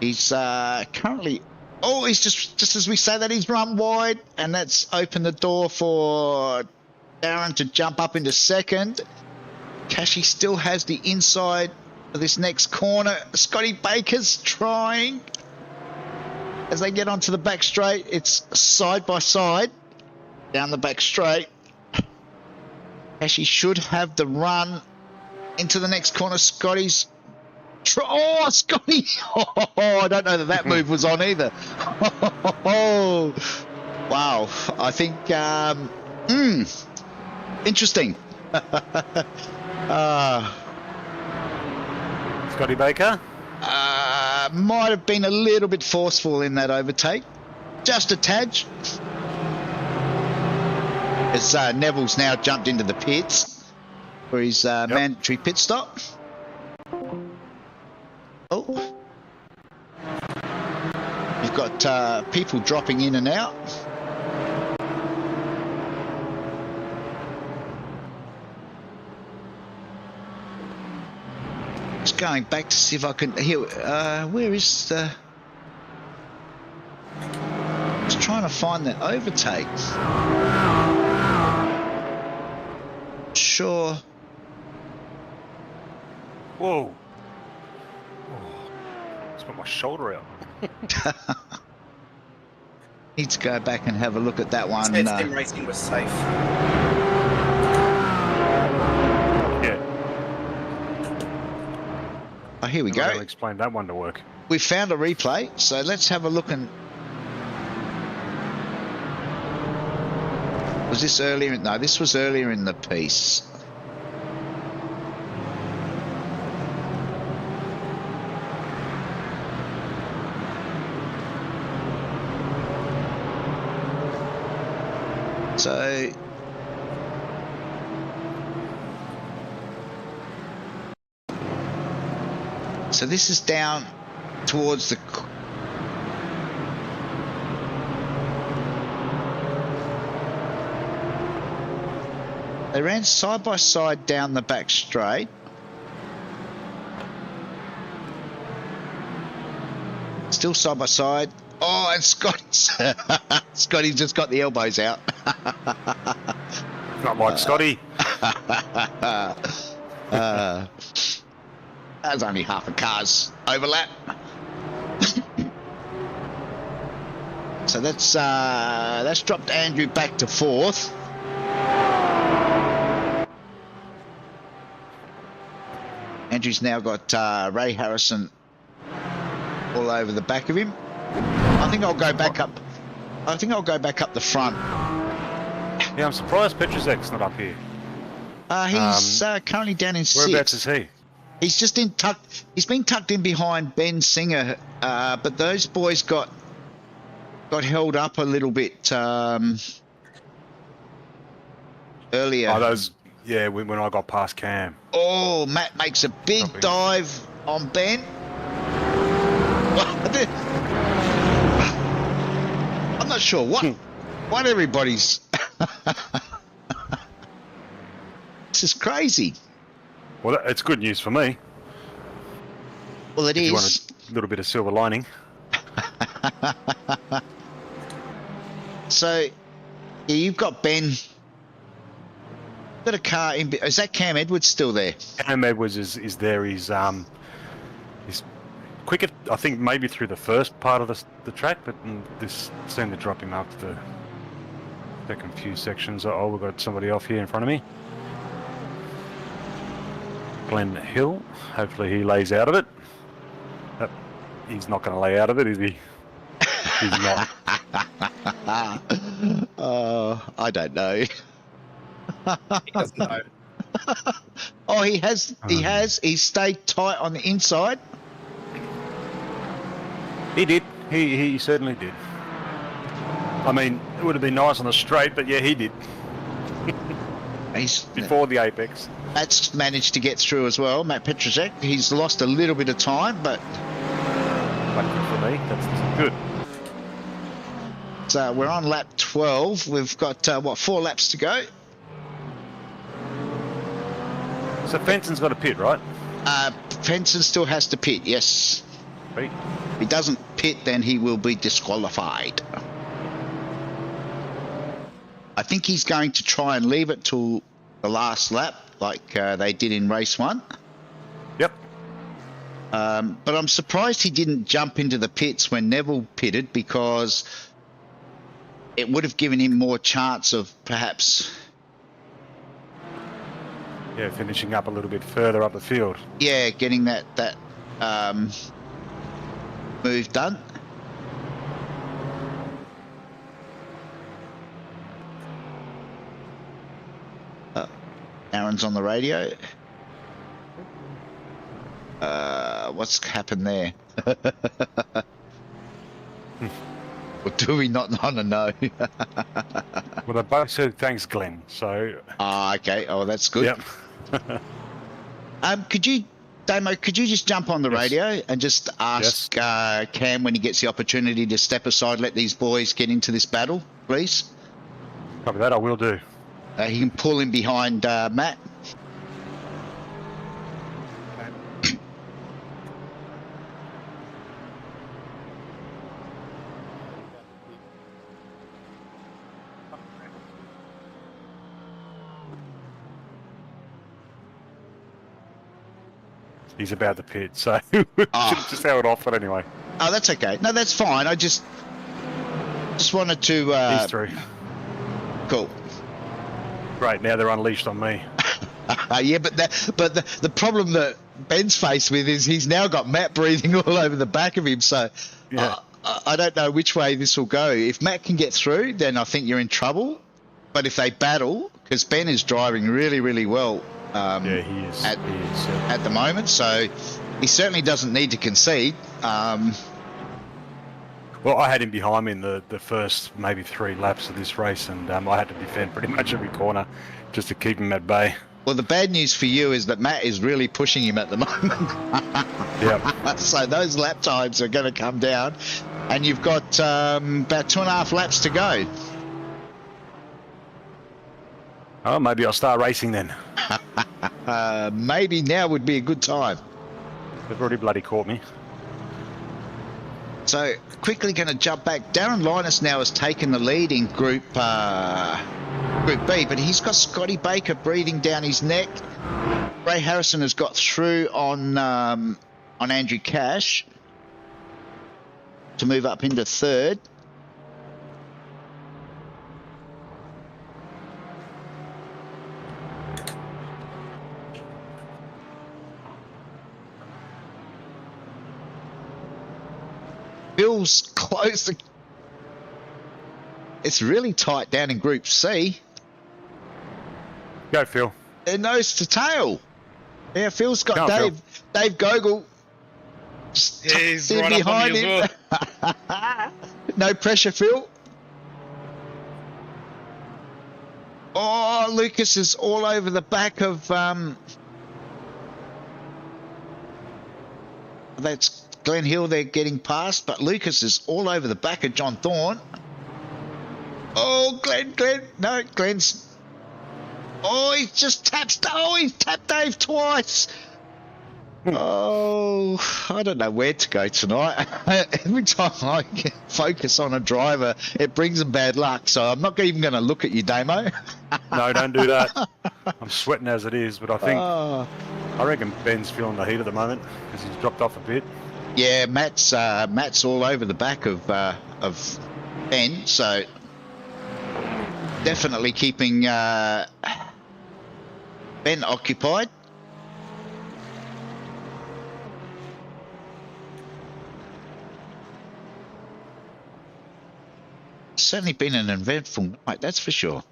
He's currently... Oh, he's just as we say that, he's run wide, and that's opened the door for Darren to jump up into second. Cashy still has the inside of this next corner. Scotty Baker's trying. As they get onto the back straight, it's side by side down the back straight. Cashy should have the run into the next corner. Scotty's... Oh, Scotty! Oh, I don't know that move was on either. Oh, wow. I think... interesting. Scotty Baker? Might have been a little bit forceful in that overtake. Just a tad. As Neville's now jumped into the pits for his mandatory pit stop. Oh. You've got people dropping in and out. Just going back to see if I can hear. Where is the... Just trying to find the overtake. Sure. Whoa. Just put my shoulder out. Need to go back and have a look at that one. Said sim racing was safe. Yeah. Oh, here we I'll go. explain that one to work. We found a replay, so let's have a look. And was this earlier? No, this was earlier in the piece. So this is down towards the... They ran side by side down the back straight. Still side by side. Oh, and Scotty's just got the elbows out. Not like Scotty. That's only half a car's overlap. So that's dropped Andrew back to fourth. Andrew's now got Ray Harrison all over the back of him. I think I'll go back up. I think I'll go back up the front. Yeah, I'm surprised Petrozek's not up here. He's currently down in sixth. Whereabouts is he? He's just he's been tucked in behind Ben Singer, but those boys got held up a little bit earlier. Oh, those. Yeah, when I got past Cam. Oh, Matt makes a big dive on Ben. I'm not sure what everybody's. This is crazy. Well, it's good news for me. Well, it if is. You want a little bit of silver lining. So, yeah, you've got Ben. Got a car in. Is that Cam Edwards still there? Cam Edwards is there. He's quicker, I think, maybe through the first part of the track, but this seemed to drop him after the second few sections. Oh, we've got somebody off here in front of me. Glenn Hill. Hopefully he lays out of it. He's not going to lay out of it, is he? He's not. I don't know. He doesn't know. Oh, he has. He has. He stayed tight on the inside. He did. He certainly did. I mean, it would have been nice on the straight, but yeah, he did. He's before the apex. Matt's managed to get through as well. Matt Petrozek. He's lost a little bit of time, but good for me. That's good. So we're on lap 12. We've got 4 laps to go. So Fenson's got a pit, right? Fenton still has to pit. Yes. Right. If he doesn't pit, then he will be disqualified. I think he's going to try and leave it till the last lap, like they did in race 1. Yep. But I'm surprised he didn't jump into the pits when Neville pitted, because it would have given him more chance of perhaps... Yeah, finishing up a little bit further up the field. Yeah, getting that move done. Aaron's on the radio. What's happened there? Or do we not want to know? Well, they both said thanks, Glenn. So. Okay. Oh, that's good. Yep. Could you, Damo? Could you just jump on the radio and just ask Cam when he gets the opportunity to step aside, let these boys get into this battle, please? Copy that. I will do. He can pull in behind Matt. He's about to pit, so should have just held off. But anyway. Oh, that's okay. No, that's fine. I just Just wanted to. These three. Cool. Great. Now they're unleashed on me. Yeah, but the problem that Ben's faced with is he's now got Matt breathing all over the back of him. So Yeah. I don't know which way this will go. If Matt can get through, then I think you're in trouble. But if they battle, because Ben is driving really, really well. Yeah, he is. At the moment, so he certainly doesn't need to concede. Well, I had him behind me in the first maybe 3 laps of this race, and I had to defend pretty much every corner just to keep him at bay. Well, the bad news for you is that Matt is really pushing him at the moment. Yeah. So those lap times are going to come down, and you've got about 2.5 laps to go. Oh, maybe I'll start racing then. Maybe now would be a good time. They've already bloody caught me. So quickly going to jump back. Darren Linus now has taken the lead in Group B, but he's got Scotty Baker breathing down his neck. Ray Harrison has got through on Andrew Cash to move up into third. Bill's close. It's really tight down in Group C. Go, Phil. They're nose to tail. Yeah, Phil's got Come on, Dave Gogol. Yeah, he's in right up on behind me him. as well. No pressure, Phil. Oh, Lucas is all over the back of that's Glenn Hill. They're getting past, but Lucas is all over the back of John Thorne. Oh, Glenn's. Oh, he just taps. Oh, he tapped Dave twice. Oh, I don't know where to go tonight. Every time I focus on a driver, it brings them bad luck. So I'm not even going to look at you, Damo. No, don't do that. I'm sweating as it is, but I think I reckon Ben's feeling the heat at the moment because he's dropped off a bit. Yeah, Matt's all over the back of Ben, so definitely keeping Ben occupied. Certainly been an eventful night, that's for sure.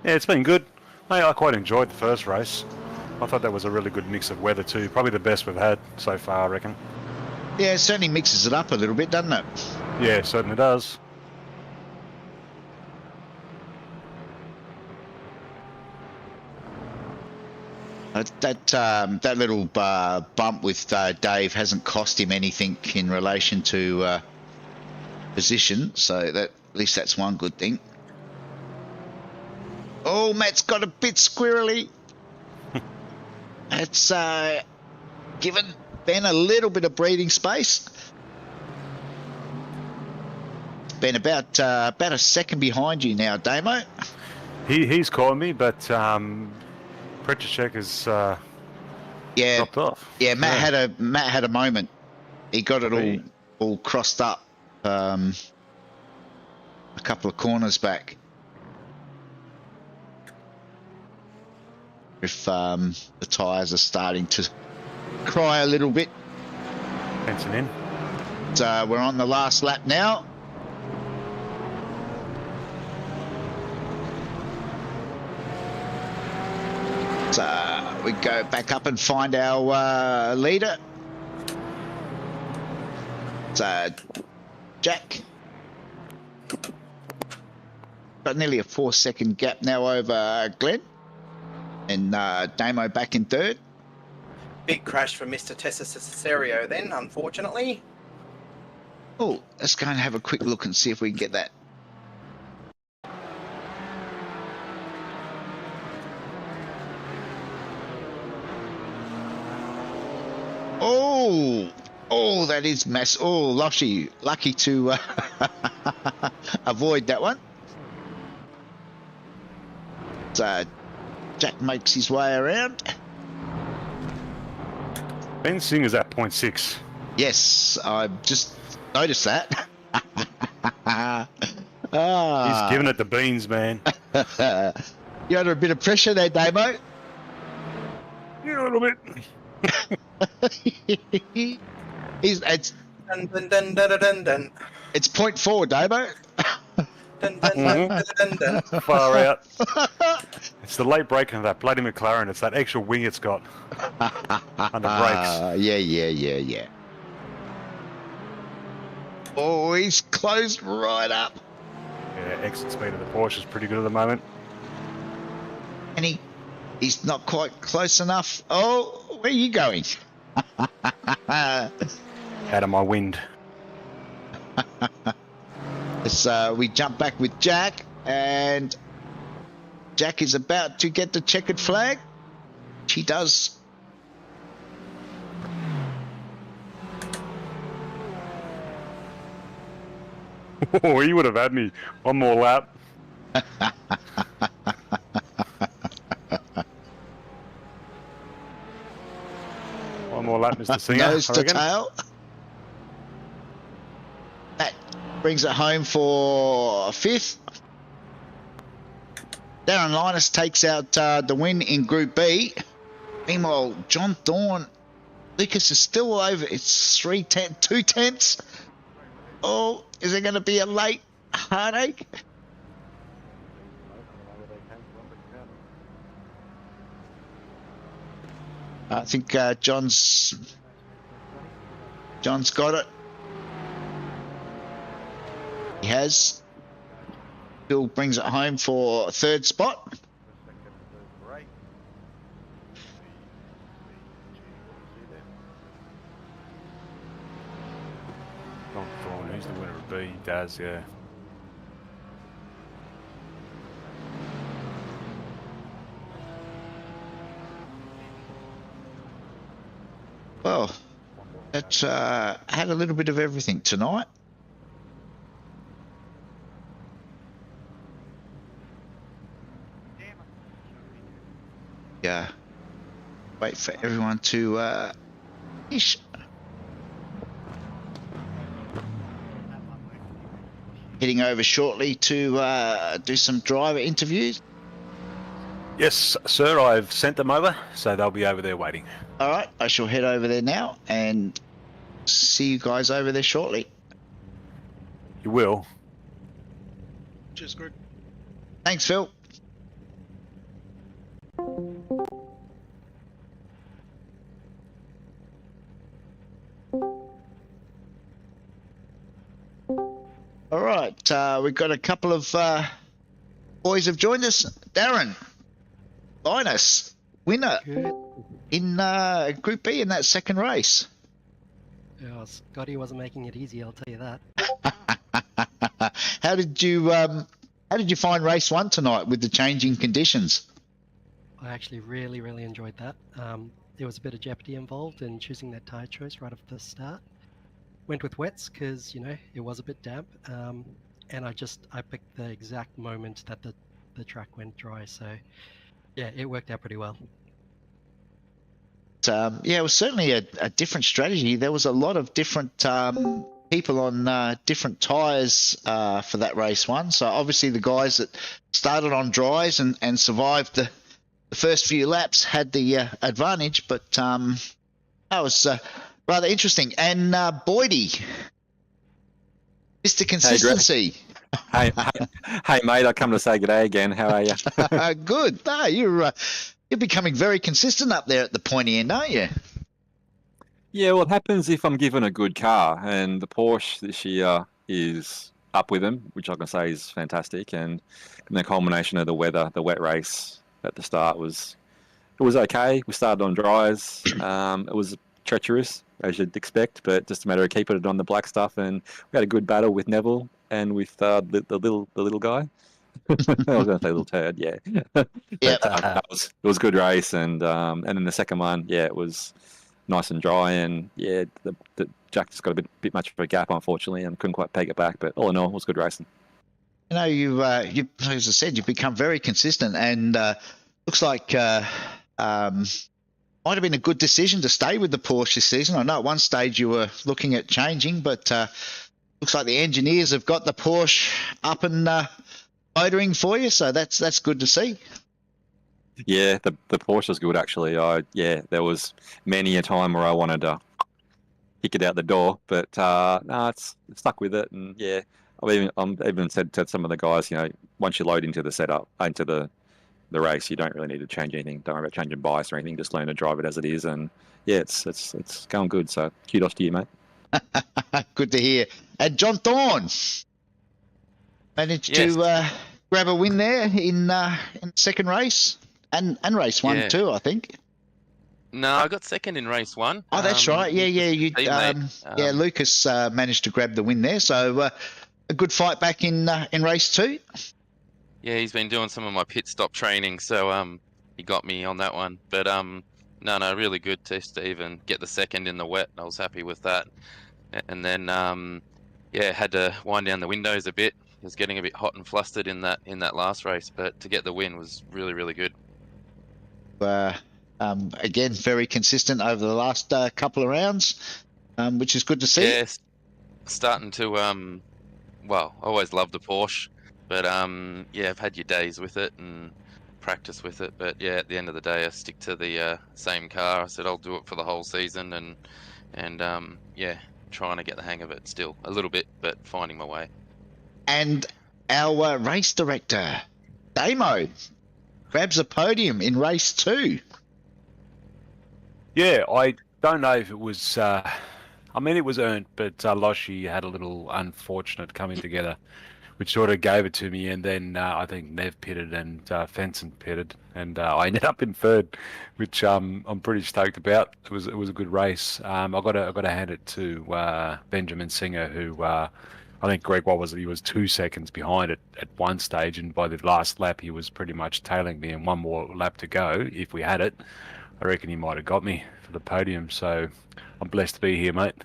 Yeah, it's been good. I quite enjoyed the first race. I thought that was a really good mix of weather too. Probably the best we've had so far, I reckon. Yeah, it certainly mixes it up a little bit, doesn't it? Yeah, it certainly does. That little bump with Dave hasn't cost him anything in relation to position, so that at least that's one good thing. Oh, Matt's got a bit squirrely. It's given Ben a little bit of breathing space. Ben about a second behind you now, Damo. He's caught me, but Pretichek has dropped off. Yeah, Matt had a moment. He got it all crossed up a couple of corners back. If the tyres are starting to cry a little bit. Fencing in. So we're on the last lap now. So we go back up and find our leader. So Jack. Got nearly a 4-second gap now over Glenn. And Damo back in third. Big crash for Mr. Tessa Cesario then, unfortunately. Oh, let's go and have a quick look and see if we can get that. Oh, that is mass. Oh, lucky to avoid that one. So Jack makes his way around. Ben Singer's at 0.6. Yes, I'm just Notice that. He's giving it the beans, man. You're under a bit of pressure there, Damo. Yeah, a little bit. It's Dun, dun, dun, dun, dun, dun. it's 0.4, Damo. Dun, dun, dun, dun, dun. Far out. It's the late braking of that bloody McLaren. It's that extra wing it's got on the brakes. Yeah. Oh, he's closed right up. Yeah, exit speed of the Porsche is pretty good at the moment. And he's not quite close enough. Oh, where are you going? Out of my wind. So we jump back with Jack, and Jack is about to get the checkered flag. She does. Oh, he would have had me. One more lap. One more lap, Mr. Singer. Nose I to reckon. tail. That brings it home for 5th. Darren Linus takes out the win in Group B. Meanwhile, John Thorne, Lucas is still over. It's 2 tenths. Oh, is there going to be a late heartache? I think John's got it. He has. Bill brings it home for 3rd spot. John Thorne, who's the winner of B? Daz, yeah. Well, it's had a little bit of everything tonight. Yeah. Wait for everyone to finish. Heading over shortly to do some driver interviews. Yes, sir, I've sent them over, so they'll be over there waiting. All right, I shall head over there now and see you guys over there shortly. You will. Cheers, Greg. Thanks, Phil. All right, we've got a couple of boys have joined us. Darren Linus, winner Good. in Group B in that 2nd race. Yeah, Scotty wasn't making it easy, I'll tell you that. How did you find race 1 tonight with the changing conditions? I actually really enjoyed that. There was a bit of jeopardy involved in choosing that tyre choice right off the start. Went with wets because, you know, it was a bit damp. And I picked the exact moment that the track went dry. So, yeah, it worked out pretty well. Yeah, it was certainly a different strategy. There was a lot of different people on different tyres for that race 1. So obviously the guys that started on dries and survived the first few laps had the advantage. But that was rather interesting. And Boydie, Mr. Consistency. Hey, mate, I come to say g'day again. How are you? Good. No, you're becoming very consistent up there at the pointy end, aren't you? Yeah, well, it happens if I'm given a good car, and the Porsche this year is up with them, which I can say is fantastic. And the culmination of the weather, the wet race at the start was okay. We started on dries. It was treacherous, as you'd expect, but just a matter of keeping it on the black stuff. And we had a good battle with Neville and with the little guy. I was going to say little turd, yeah. Yeah. It was a good race, and then the second one, yeah, it was nice and dry, and yeah, the Jack just got a bit much of a gap, unfortunately, and couldn't quite peg it back. But all in all, it was good racing. You know, you as I said, you've become very consistent, and looks like might have been a good decision to stay with the Porsche this season. I know at one stage you were looking at changing, but looks like the engineers have got the Porsche up and motoring for you, so that's good to see. Yeah, the Porsche's good actually. There was many a time where I wanted to kick it out the door, but no, it's stuck with it, and yeah, I've even said to some of the guys, once you load into the setup, into the race, you don't really need to change anything. Don't worry about changing bias or anything. Just learn to drive it as it is, and yeah, it's going good. So kudos to you, mate. Good to hear. And John Thorne managed to grab a win there in the second race and race one too, I think. No, I got second in race one. Oh, that's right. Yeah. You, Lucas managed to grab the win there. So a good fight back in race two. Yeah, he's been doing some of my pit stop training, so he got me on that one. But no, really good to even get the second in the wet. I was happy with that. And then had to wind down the windows a bit. It was getting a bit hot and flustered in that last race, but to get the win was really, really good. Again, very consistent over the last couple of rounds, which is good to see. Yeah, starting to I always loved the Porsche. But I've had your days with it and practice with it. But yeah, at the end of the day, I stick to the same car. I said I'll do it for the whole season, and trying to get the hang of it still a little bit, but finding my way. And our race director, Damo, grabs a podium in race two. Yeah, I don't know if it was. It was earned, but Loshi had a little unfortunate coming together, which sort of gave it to me, and then I think Nev pitted and Fenton pitted, and I ended up in third, which I'm pretty stoked about. It was a good race. I got to hand it to Benjamin Singer, who I think Greg he was 2 seconds behind at one stage, and by the last lap he was pretty much tailing me, and one more lap to go. If we had it, I reckon he might have got me for the podium. So I'm blessed to be here, mate.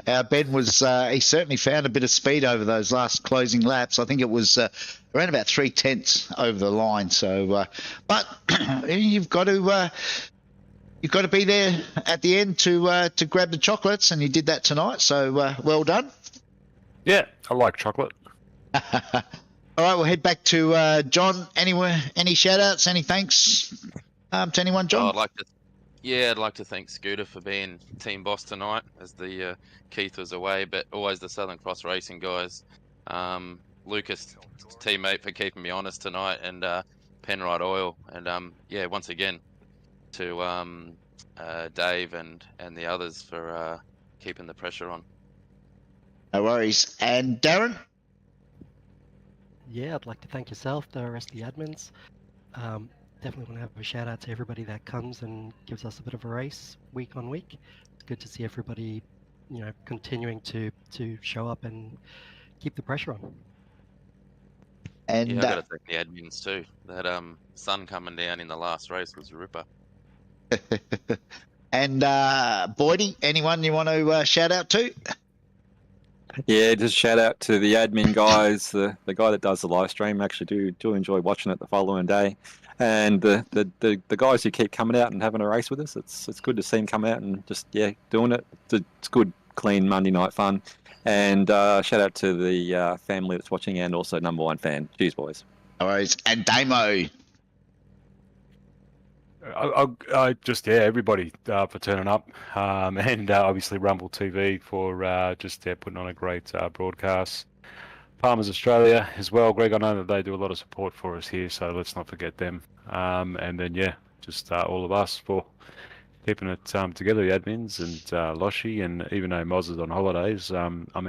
Our Ben was he certainly found a bit of speed over those last closing laps. I think it was around about 3/10 over the line. So, but you've got to be there at the end to grab the chocolates, and you did that tonight. So well done. Yeah, I like chocolate. All right, we'll head back to John. Any shout outs? Any thanks to anyone, John? I'd like to thank Scooter for being team boss tonight, as the Keith was away, but always the Southern Cross Racing guys. Lucas, teammate, for keeping me honest tonight, and Penrite Oil, and once again to Dave and the others for keeping the pressure on. No worries. And Darren? Yeah, I'd like to thank yourself, the rest of the admins. Definitely want to have a shout out to everybody that comes and gives us a bit of a race week on week. It's good to see everybody, continuing to show up and keep the pressure on. And I got to thank the admins too. That sun coming down in the last race was a ripper. And Boydie, anyone you want to shout out to? Yeah, just shout out to the admin guys, the guy that does the live stream. Actually do enjoy watching it the following day. And the guys who keep coming out and having a race with us, it's good to see them come out and just doing it. It's good, clean Monday night fun. And shout out to the family that's watching, and also number one fan. Cheers, boys. All right, and Damo. I just everybody for turning up, and obviously Rumble TV for putting on a great broadcast. Farmers Australia as well, Greg. I know that they do a lot of support for us here, so let's not forget them. And then all of us for keeping it together, the admins and Loshi, and even though Moz is on holidays,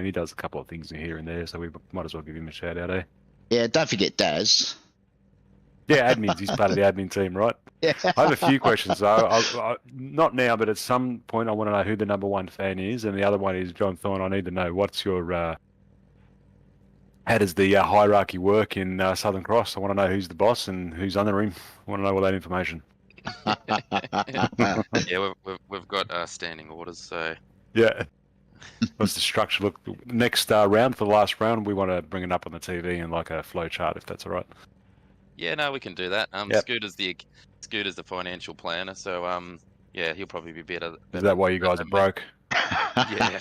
he does a couple of things here and there, so we might as well give him a shout out, eh? Yeah, don't forget Daz. Yeah, admins. He's part of the admin team, right? Yeah. I have a few questions, though. I, not now, but at some point I want to know who the number one fan is, and the other one is John Thorne. I need to know what's your... how does the hierarchy work in Southern Cross? I want to know who's the boss and who's under him. I want to know all that information. Yeah, we've got standing orders, so... Yeah. What's the structure look? Next round, for the last round, we want to bring it up on the TV in like a flow chart, if that's all right. Yeah, no, we can do that. Yep. Scooter's Scooter's the financial planner, so yeah, he'll probably be better. Is that why you guys are broke? Yeah.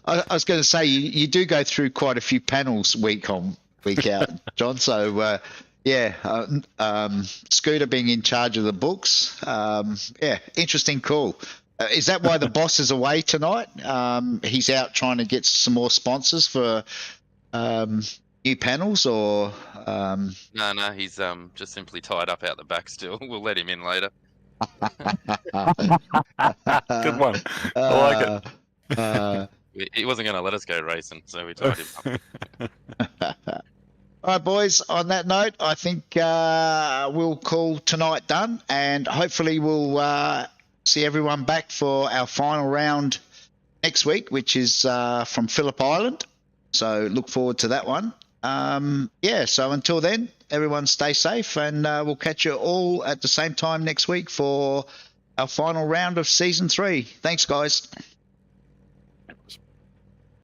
I was going to say you do go through quite a few panels week on week out, John. So Scooter being in charge of the books. Interesting call. Is that why the boss is away tonight? He's out trying to get some more sponsors for new panels, or No, he's just simply tied up out the back still. We'll let him in later. Good one. I like it. He wasn't going to let us go racing, so we tied him up. All right, boys, on that note, I think we'll call tonight done, and hopefully we'll see everyone back for our final round next week, which is from Phillip Island. So look forward to that one. So until then, everyone stay safe, and we'll catch you all at the same time next week for our final round of Season 3. Thanks, guys.